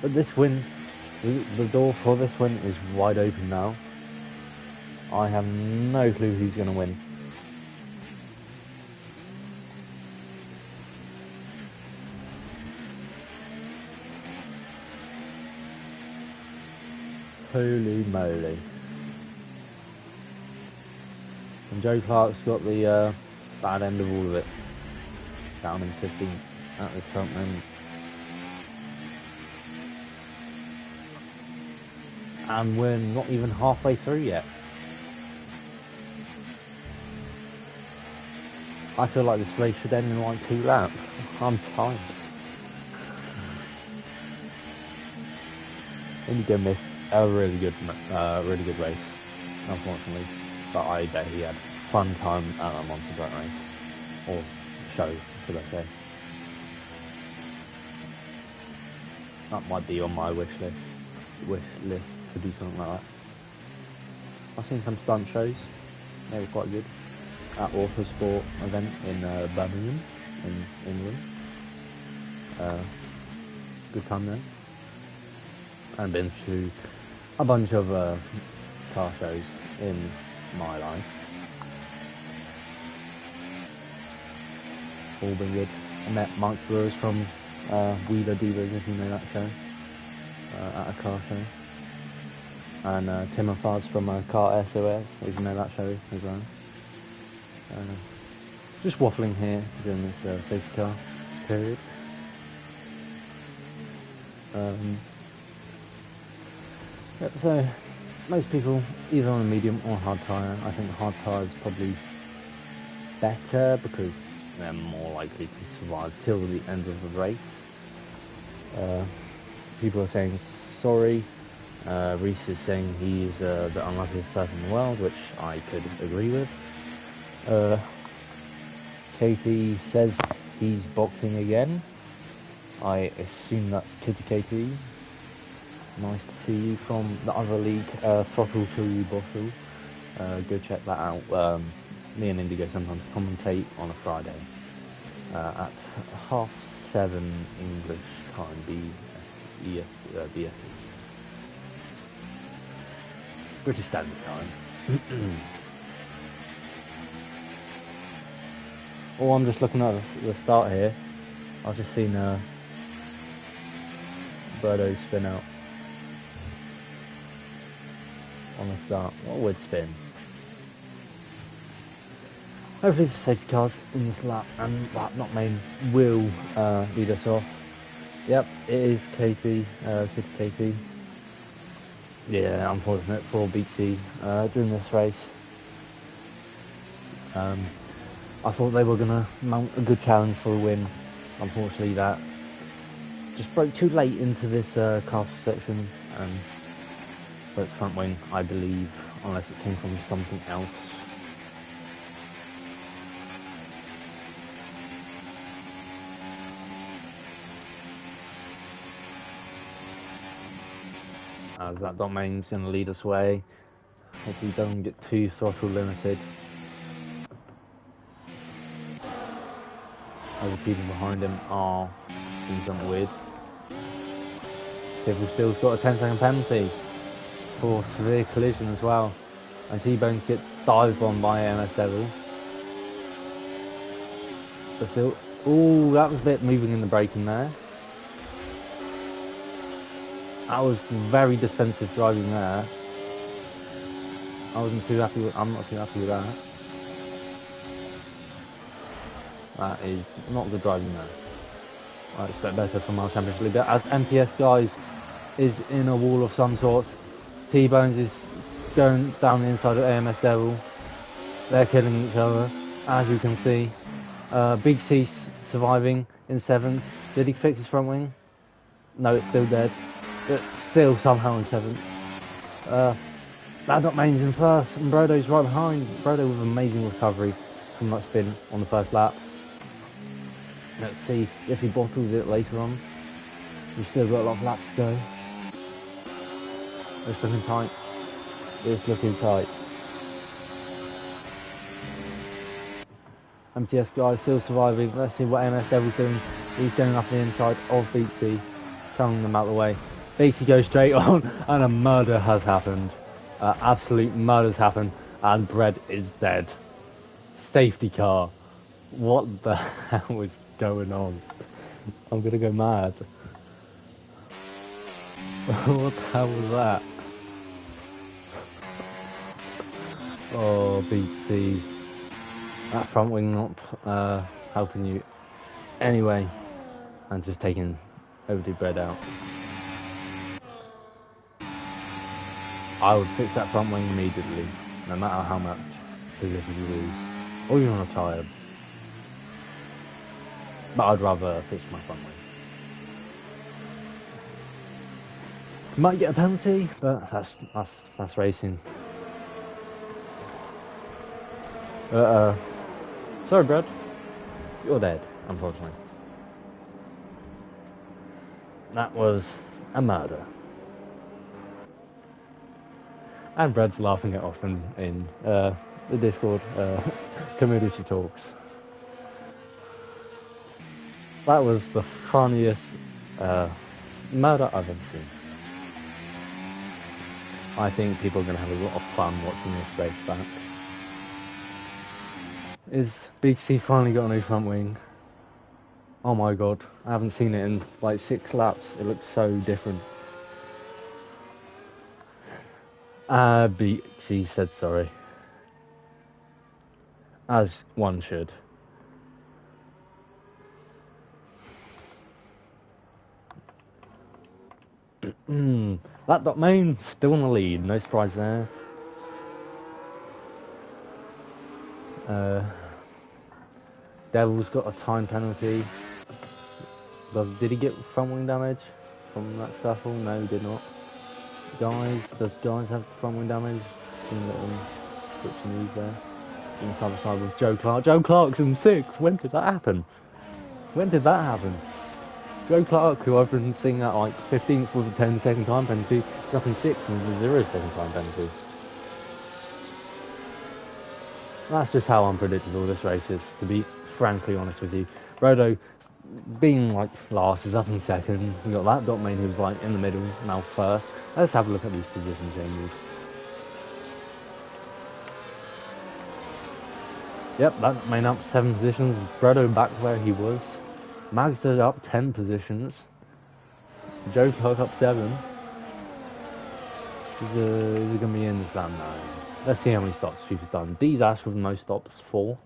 But this win, the door for this win is wide open now. I have no clue who's going to win. Holy moly. And Joe Clark's got the bad end of all of it. Down in 15th at this current moment. And we're not even halfway through yet. I feel like this race should end in like 2 laps. I'm tired. Indigo missed a really good race, unfortunately. But I bet he had fun time at that Monster Truck race, or show, should I say? That might be on my wish list to do something like that. I've seen some stunt shows; they were quite good. At Autosport event in Birmingham, in England. Good time there. And been through a bunch of car shows in my life. All been good. I met Mike Brewers from Wheeler Divas, if you know that show, at a car show. And Tim and Faz from Car SOS, if you know that show as well. Just waffling here during this safety car period. Yep, so most people either on a medium or hard tyre. I think hard tyre is probably better because they're more likely to survive till the end of the race. People are saying sorry. Reese is saying he is the unluckiest person in the world, which I could agree with. Katie says he's boxing again. I assume that's Kitty Katie. Nice to see you from the other league, Throttle Till You Bottle. Go check that out. Me and Indigo sometimes commentate on a Friday at 7:30 English time, BST. British Standard Time. Oh, I'm just looking at the start here. I've just seen Birdo spin out on the start. What a weird spin. Hopefully the safety cars in this lap and lap not main will lead us off. Yep, it is Katie, Katie. Yeah, unfortunate for BC during this race. I thought they were going to mount a good challenge for a win. Unfortunately, that just broke too late into this car section and broke front wing, I believe, unless it came from something else. As that domain's going to lead us away. Hope we don't get too throttle limited. Other people behind him are doing something weird. People still's got a 10-second penalty for severe collision as well. And T-Bones gets dived on by AMS Devil. But still, ooh, that was a bit moving in the braking there. That was very defensive driving there. I'm not too happy with that. That is not good driving there. I expect better from our championship leader. As MTS guys is in a wall of some sorts. T-Bones is going down the inside of AMS Devil. They're killing each other, as you can see. Big C surviving in 7th. Did he fix his front wing? No, it's still dead. But still somehow in 7th. Bad Main's in 1st, and Brodo's right behind. Brodo with amazing recovery from that spin on the first lap. Let's see if he bottles it later on. We've still got a lot of laps to go. It's looking tight. It's looking tight. MTS guy still surviving. Let's see what MS Devil's doing. He's going up the inside of BC, throwing them out the way. BC goes straight on, and a murder has happened. Absolute murder's happened, and Bread is dead. Safety car. What the hell is going on? I'm gonna go mad. What the hell was that? Oh, BC. That front wing not helping you anyway, and just taking overdue Bread out. I would fix that front wing immediately, no matter how much position you lose, or even on a tyre. But I'd rather fix my front wing. You might get a penalty, but that's racing. Sorry, Brad. You're dead, unfortunately. That was a murder. And Brad's laughing it off in the Discord community talks. That was the funniest murder I've ever seen. I think people are going to have a lot of fun watching this race back. Is BTC finally got a new front wing? Oh my god, I haven't seen it in like 6 laps. It looks so different. BTC said sorry. As one should. That dot main still in the lead, no surprise there. Devil's got a time penalty. Did he get front wing damage from that scuffle? No, he did not. Does Guys have front wing damage? Doing a little switch move there. Inside the side with Joe Clark. Joe Clark's in 6th. When did that happen? When did that happen? Joe Clark, who I've been seeing at like 15th with a 10-second time penalty, is up in 6th with a 0-second time penalty. That's just how unpredictable this race is, to be frankly honest with you. Rodo, being like last, is up in 2nd. You got that dot main who was like in the middle, now 1st. Let's have a look at these position changes. Yep, that main up 7 positions. Rodo back where he was. Magda up 10 positions. Joe Clark up 7. Is he going to be in this lap now? Let's see how many stops people have done. D-Dash with the most stops, 4.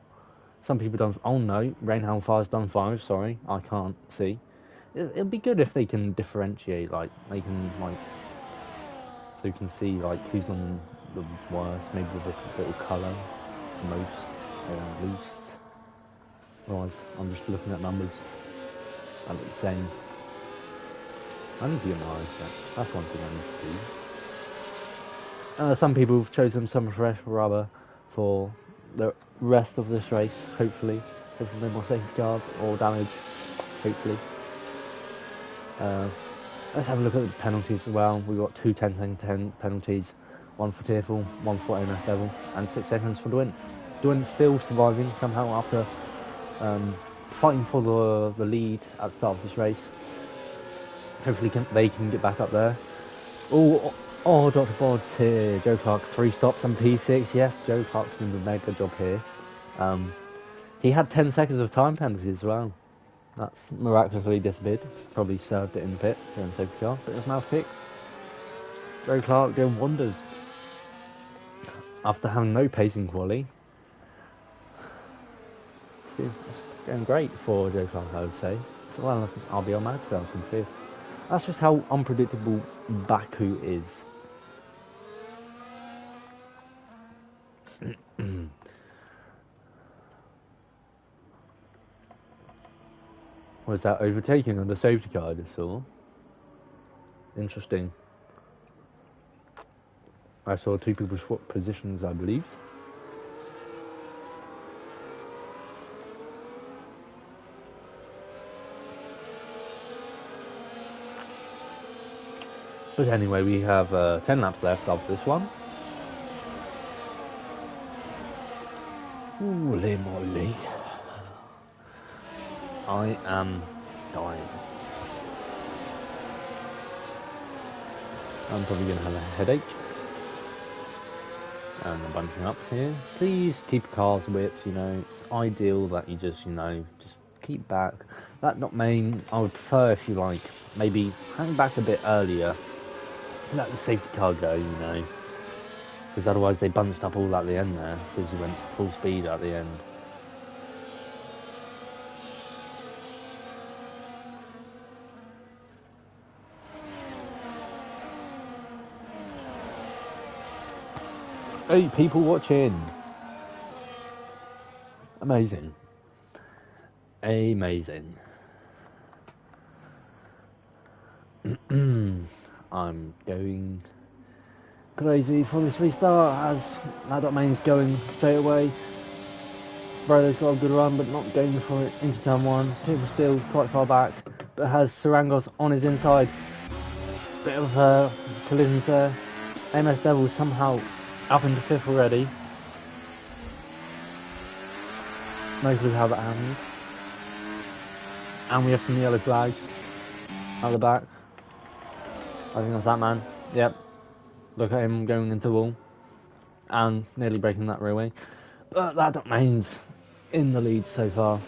Some people done... Oh no, Rain Hellfire's done 5, sorry. I can't see. It'd be good if they can differentiate, like, they can, like... So you can see, like, who's done the worst, maybe with a little colour. Most, least. Otherwise, I'm just looking at numbers. I look the same. I need to get my eyes checked. That's one thing I need to do. Some people have chosen some fresh rubber for the rest of this race, hopefully. Hopefully no more safety cars or damage, hopefully. Let's have a look at the penalties as well. We've got 2 10-second penalties, 1 for Tearful, 1 for MS Devil, and 6 seconds for Dwin. Dwin still surviving somehow after fighting for the lead at the start of this race. Hopefully they can get back up there. Oh, Dr. Bod's here. Joe Clark, 3 stops and P6. Yes, Joe Clark's doing a mega job here. He had 10 seconds of time penalty as well. That's miraculously disappeared. Probably served it in the pit during the safety car, but it's now 6. Joe Clark doing wonders. After having no pacing quality. It's going great for Joe Clark, I would say. So, well, I'll be on Magdalene from 5th. That's just how unpredictable Baku is. Was that overtaking on the safety car I just saw? Interesting. I saw 2 people swap positions, I believe. But anyway, we have 10 laps left of this one. Holy moly. I am dying. I'm probably going to have a headache. And I'm bunching up here. Please keep cars width, you know. It's ideal that you just, you know, just keep back. That not main, I would prefer if you like, maybe hang back a bit earlier. Let the safety car go, you know. Because otherwise they bunched up all at the end there. Because you went full speed at the end. Hey, people watching. Amazing. Amazing. I'm going crazy for this restart as that main's going straight away. Brodo's got a good run but not going for it into turn 1. People still quite far back but has Sarangos on his inside. Bit of collisions there. MS Devil somehow up into 5th already. No clue how that happens. And we have some yellow flags at the back. I think that's that man. Yep. Look at him going into the wall and nearly breaking that railway. But that remains in the lead so far.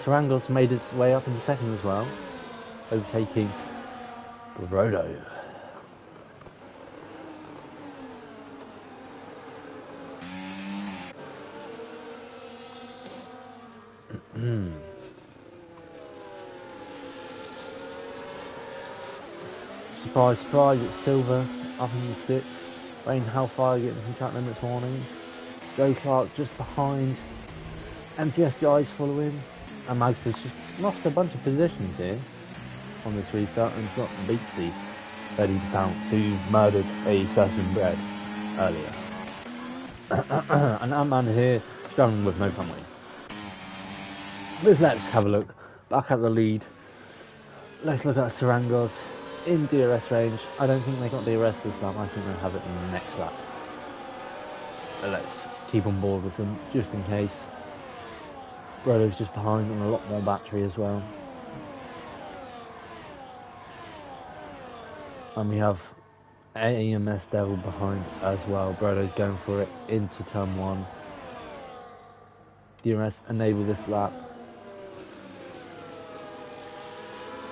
Sarangos made his way up in second as well, overtaking Brodo. Surprise, surprise, it's Silver up in the 6th. Rain Hellfire getting some track limits warnings. Joe Clark just behind. MTS guys following. And Mags has just lost a bunch of positions here on this restart and got Beatsy ready to bounce, who murdered a certain bread earlier. And Ant-Man here struggling with no front wing. But let's have a look back at the lead. Let's look at Sarangos in DRS range. I don't think they got DRS this time. I think they'll have it in the next lap. But let's keep on board with them just in case. Brodo's just behind on a lot more battery as well. And we have AMS Devil behind as well. Brodo's going for it into turn 1. DRS enable this lap.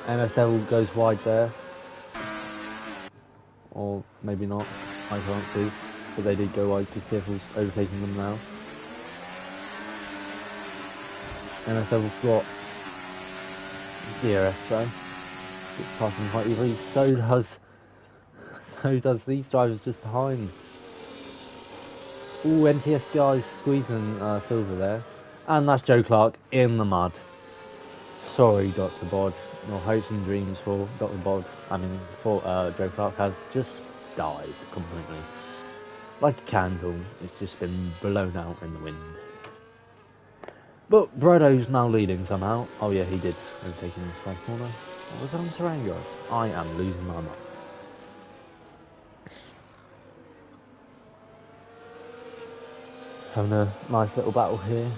AMS Devil goes wide there. Or maybe not, I can't see. But they did go wide because Devil's overtaking them now. AMS Devil's got DRS though. It's passing quite easily. So does these drivers just behind. Ooh, NTS guys squeezing Silver there. And that's Joe Clark in the mud. Sorry, Dr. Bod. Your hopes and dreams for Dr. Bod, for Joe Clark has just died completely. Like a candle, it's just been blown out in the wind. But Brodo's now leading somehow. Oh yeah, he did, overtaking the first corner. What was that on Sarangos? I am losing my mind. Having a nice little battle here.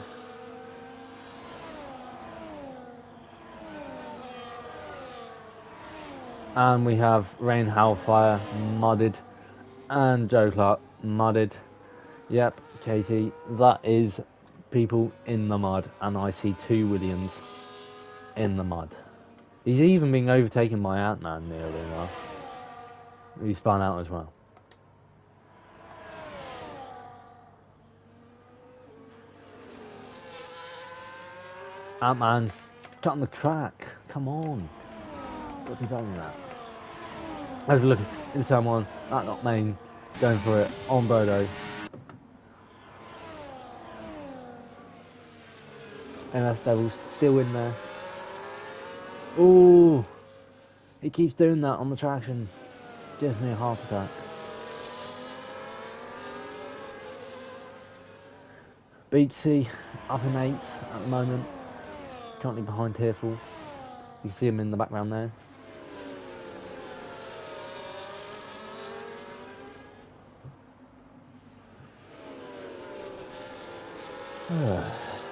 And we have Rain Hellfire mudded and Joe Clark mudded. Yep, Katie, that is people in the mud, and I see 2 Williams in the mud. He's even being overtaken by Ant-Man nearly enough. He spun out as well. Ant-Man cutting the track. Come on. What's he done with that? Let's look at someone, that not main, going for it on Brodo. MS Devil's still in there. Ooh, he keeps doing that on the traction. Gives me a heart attack. Beatsy up in 8th at the moment. Currently behind Tearful. You can see him in the background there.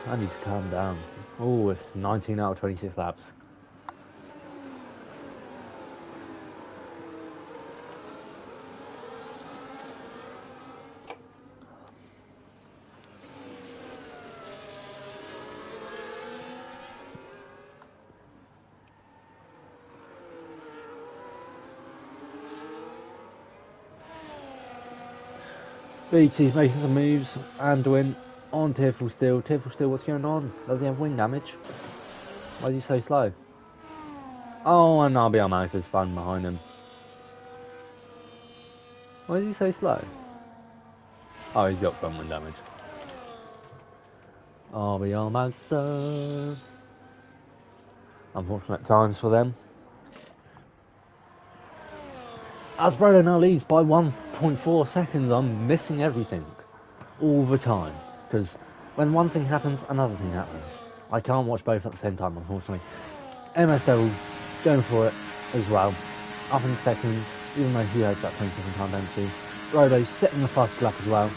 I need to calm down. Oh, it's 19 out of 26 laps. Beatsy's making some moves. Anduin on Tearful still. Tearful still, what's going on? Does he have wing damage? Why is he so slow? Oh, and RBR managed to spun behind him. Why is he so slow? Oh, he's got front wing damage. RBR Magster. Unfortunate times for them. As Brodo now leads by 1.4 seconds, I'm missing everything all the time. Because when one thing happens, another thing happens. I can't watch both at the same time, unfortunately. MS Devil going for it as well. Up in second, even though he has that 27 time penalty. Brodo setting the fastest lap as well.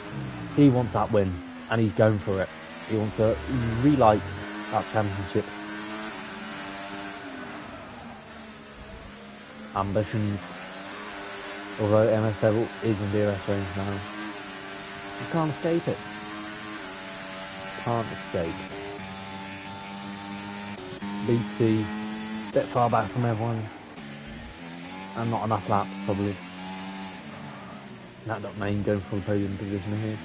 He wants that win, and he's going for it. He wants to relight that championship ambitions. Although MS Devil is in DRS range now. You can't escape it. Can't escape. BC, a bit far back from everyone. And not enough laps, probably. That main going for the podium position here.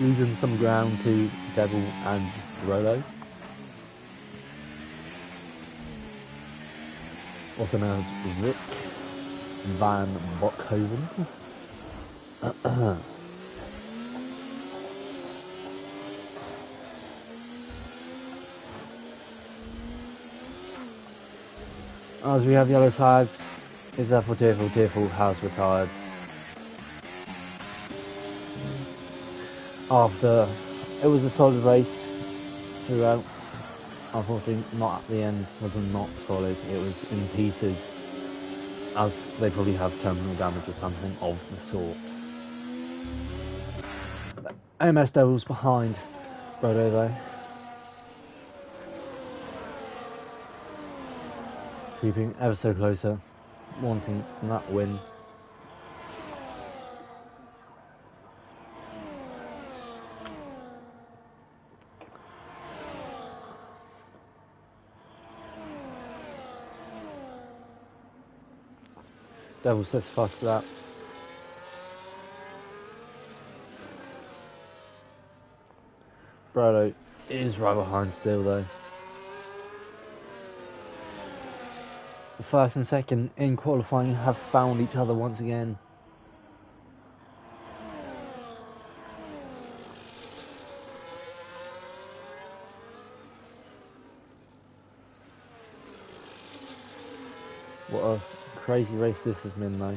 Losing some ground to Devil and Rolo. Also known as Rick Van Bokhoven. As we have yellow flags, is there for Tearful? Tearful has retired. After it was a solid race throughout. Unfortunately, not at the end was not solid. It was in pieces, as they probably have terminal damage or something of the sort. AMS Devils behind Brodo though. Creeping ever so closer, wanting that win. Devil sets fast for that. Brodo is right behind still though. The first and second in qualifying have found each other once again. What a crazy race this has been though.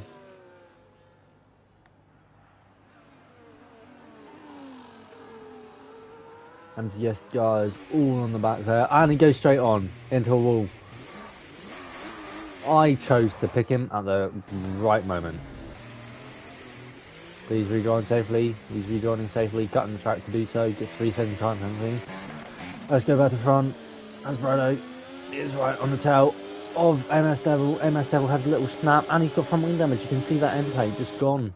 And yes guys, all on the back there, and he goes straight on into a wall. I chose to pick him at the right moment. Please rejoin safely, he's rejoining safely, cutting the track to do so, just 3 seconds time penalty. Let's go back to front, as Brodo is right on the tail of MS Devil. MS Devil has a little snap, and he's got front wing damage. You can see that end plate just gone.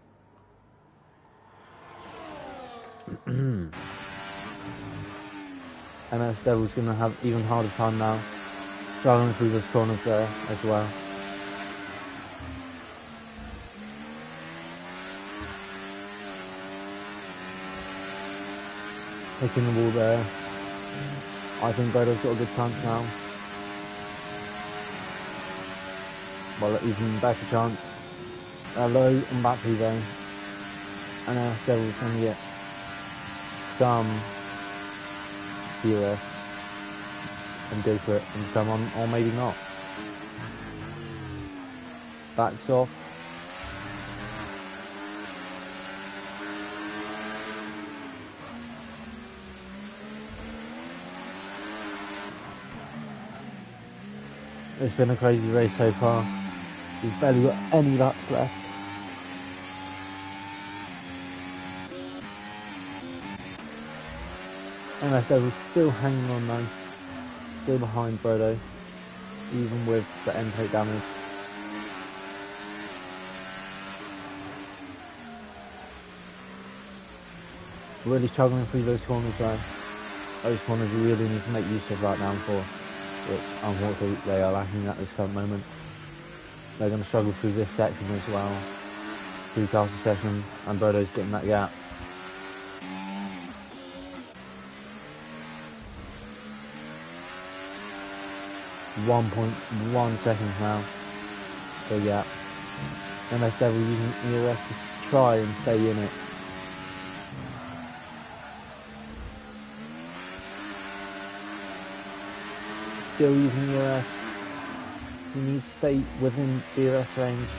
MS Devil's going to have even harder time now, travelling through those corners there as well. Hitting the wall there. I think Brodo's got a good chance now. Well, even better chance. Hello, and battery though. And Devil's going to get some DRS and go for it and come on, or maybe not. Backs off. It's been a crazy race so far. We've barely got any laps left. MS Devil's still hanging on though. Still behind Brodo. Even with the end plate damage. Really struggling through those corners though. Those corners you really need to make use of right now in force. Which unfortunately they are lacking at this current moment. They're going to struggle through this section as well. Through castle section, and Brodo's getting that gap. .1 seconds now. So yeah. MS Devil using EOS to try and stay in it. Still using EOS. He needs to stay within DRS range.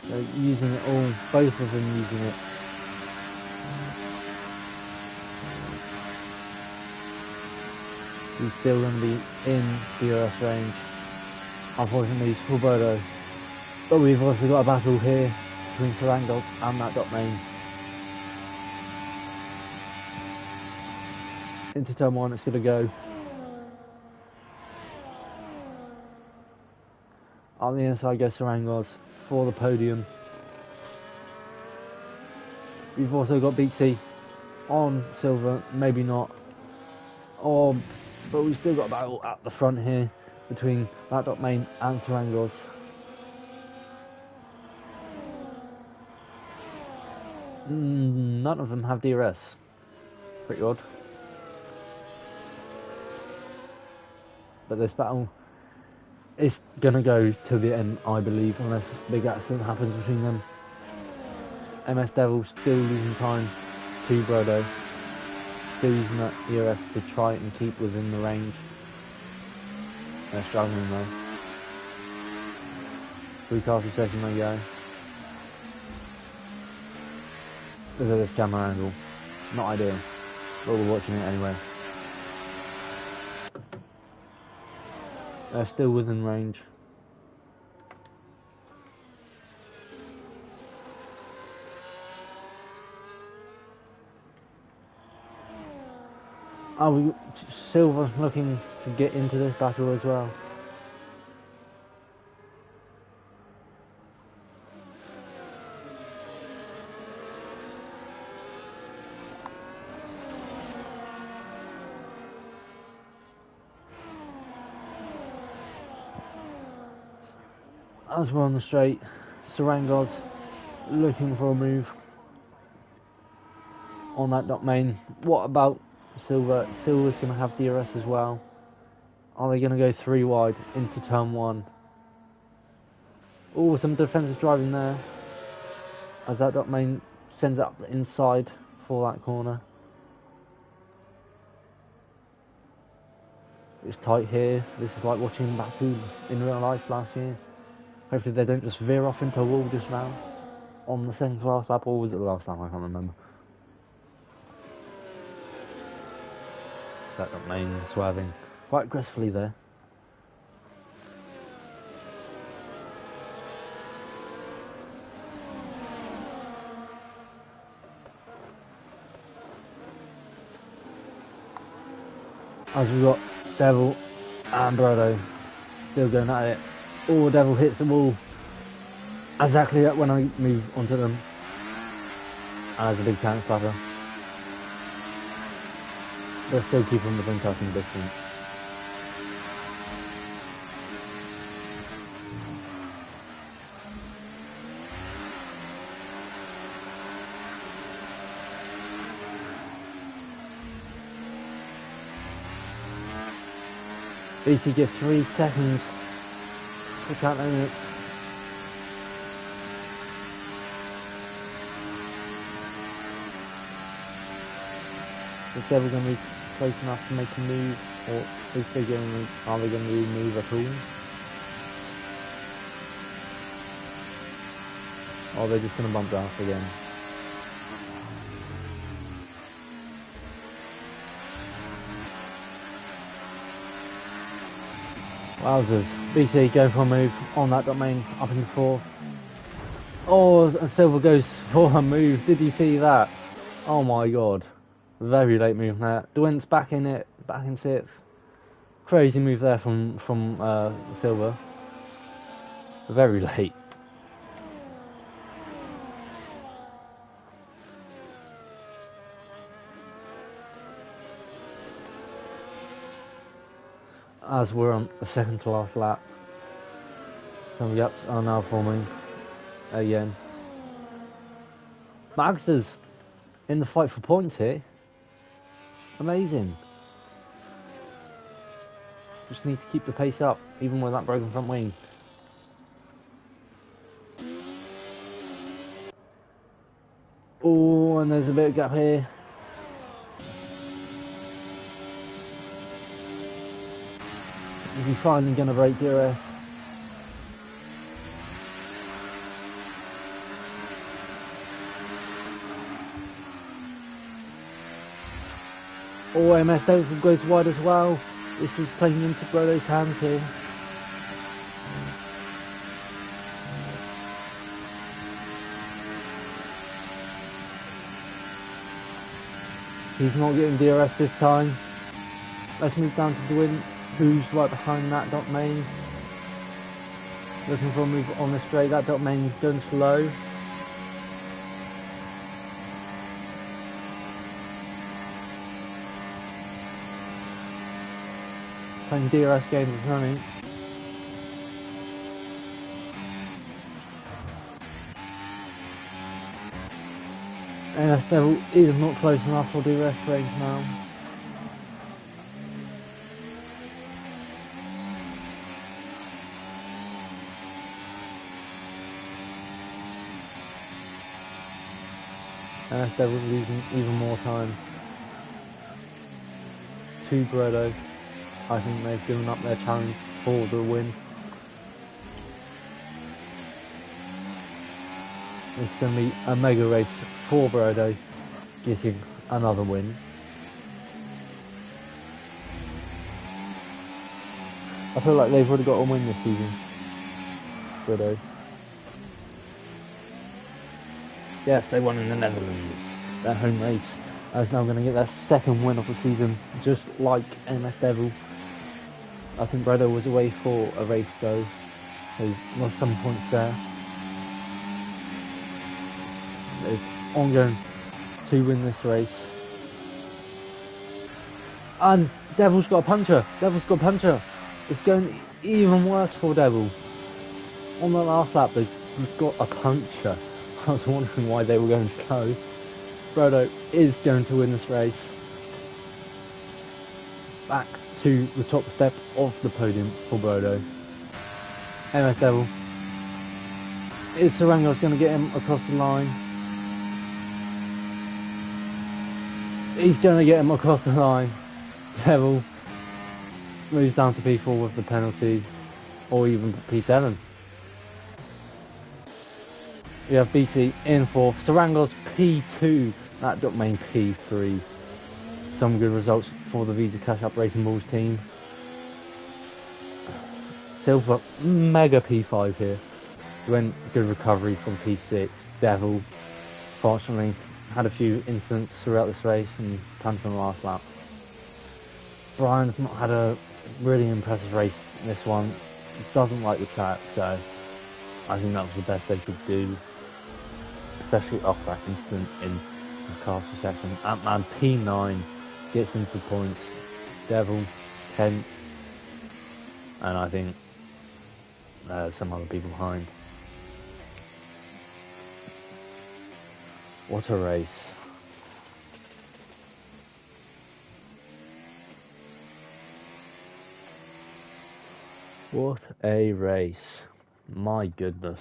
So using it all, both of them using it. He's still going to be in DRS range. Unfortunately, it's full Brodo. But we've also got a battle here between Sarangos and that dot main. Into turn 1, it's going to go. On the inside goes Sarangos for the podium. We've also got BC on silver, maybe not. But we've still got a battle at the front here between That Main and Sarangos. None of them have DRS. Pretty odd. But this battle is gonna go to the end, I believe, unless a big accident happens between them. MS Devil still losing time to Brodo. Still using that DRS to try and keep within the range. They're struggling though. 3 cars a second they go. Look at this camera angle. Not ideal. But we're watching it anyway. They're still within range. Silver looking to get into this battle as well. As we're on the straight, Sarangos looking for a move on that main. What about Silver? Silver's going to have DRS as well. Are they going to go 3 wide into turn 1? Oh, some defensive driving there. As that main sends it up the inside for that corner. It's tight here. This is like watching Baku in real life last year. Hopefully they don't just veer off into a wall just now on the second class lap, or was it the last time? I can't remember. That main swerving quite aggressively there. As we've got Devil and Brodo still going at it. Oh, Devil hits the wall exactly when I move onto them. And there's a big tank slapper. They're still keeping within touching distance. BC get 3 seconds to count the minutes. Is Devil going to be close enough to make a move, or are they going to move at all? Or are they just going to bump draft again? Wowzers. BC go for a move on that main up in 4th. Oh, and Silver goes for a move. Did you see that? Oh my god. Very late move there. Dwint's back in it, back in 6th. Crazy move there from Silver. Very late. As we're on the second to last lap, some gaps are now forming again. Magsters in the fight for points here. Amazing. Just need to keep the pace up, even with that broken front wing. Oh, and there's a bit of gap here. Is he finally going to break DRS? Oh, MS Devil goes wide as well. This is playing into Brodo's hands here. He's not getting DRS this time. Let's move down to Dwint, who's right behind that main. Looking for a move on the straight. That dot main going slow. Playing DRS games is running. NS Devil is not close enough for DRS range now. NS Devil losing even more time to Brodo. I think they've given up their challenge for the win. It's going to be a mega race for Brodo, getting another win. I feel like they've already got a win this season, Brodo. Yes, they won in the Netherlands, their home race. They're now going to get their second win of the season, just like MS Devil. I think Brodo was away for a race though. They lost some points there. There's ongoing to win this race. And Devil's got a puncher. Devil's got a puncher. It's going even worse for Devil. On the last lap, they've got a puncher. I was wondering why they were going slow. Brodo is going to win this race. Back to the top step of the podium for Brodo. MS Devil. Is Sarangos going to get him across the line? He's going to get him across the line. Devil moves down to P4 with the penalty, or even P7. We have BC in 4th, Sarangos P2, that dot main P3. Some good results for the Visa Cash Up Racing Balls team. Silver, mega P5 here. Went good recovery from P6. Devil, fortunately, had a few incidents throughout this race and planned on the last lap. Brian's not had a really impressive race in this one. Doesn't like the track, so I think that was the best they could do, especially off that incident in the castle section. Ant-Man P9 gets into points. Devil 10th, and I think some other people behind. What a race. What a race. My goodness.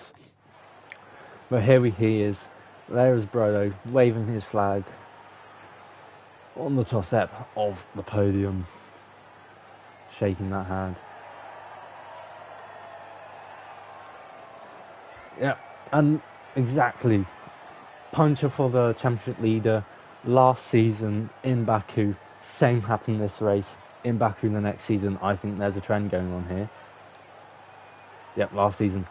But here he is. There is Brodo waving his flag on the top step of the podium. Shaking that hand. Yeah, and exactly. Puncher for the championship leader last season in Baku. Same happened this race in Baku the next season. I think there's a trend going on here. Yep, last season.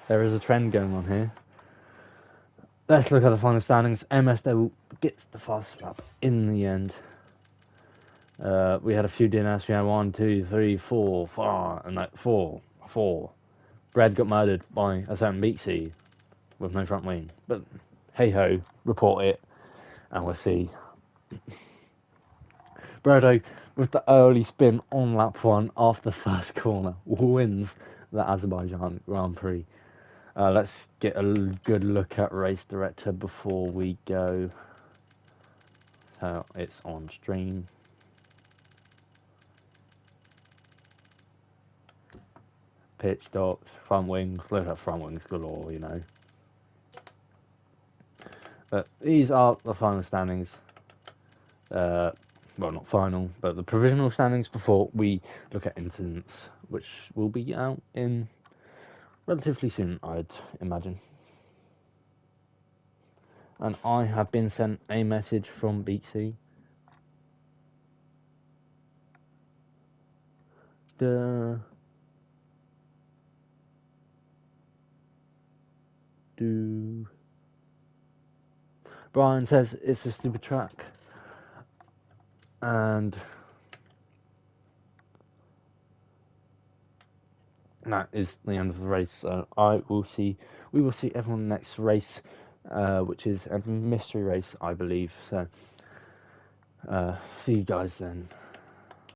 There is a trend going on here. Let's look at the final standings. MS Devil gets the fastest lap in the end. We had a few DNS. We had 1, 2, 3, 4, 5, and like 4. Brad got murdered by a certain Beatsy with no front wing. But hey ho, report it, and we'll see. Brodo, with the early spin on lap 1 after the first corner, wins the Azerbaijan Grand Prix. Let's get a good look at race director before we go. So it's on stream. Pitch stops, front wings, look at front wings galore, you know. But these are the final standings. Well, not final, but the provisional standings before we look at incidents, which will be out in relatively soon, I'd imagine. And I have been sent a message from Beatsy. Brian says it's a stupid track. And that is the end of the race. So we will see everyone next race, which is a mystery race, I believe. So see you guys then.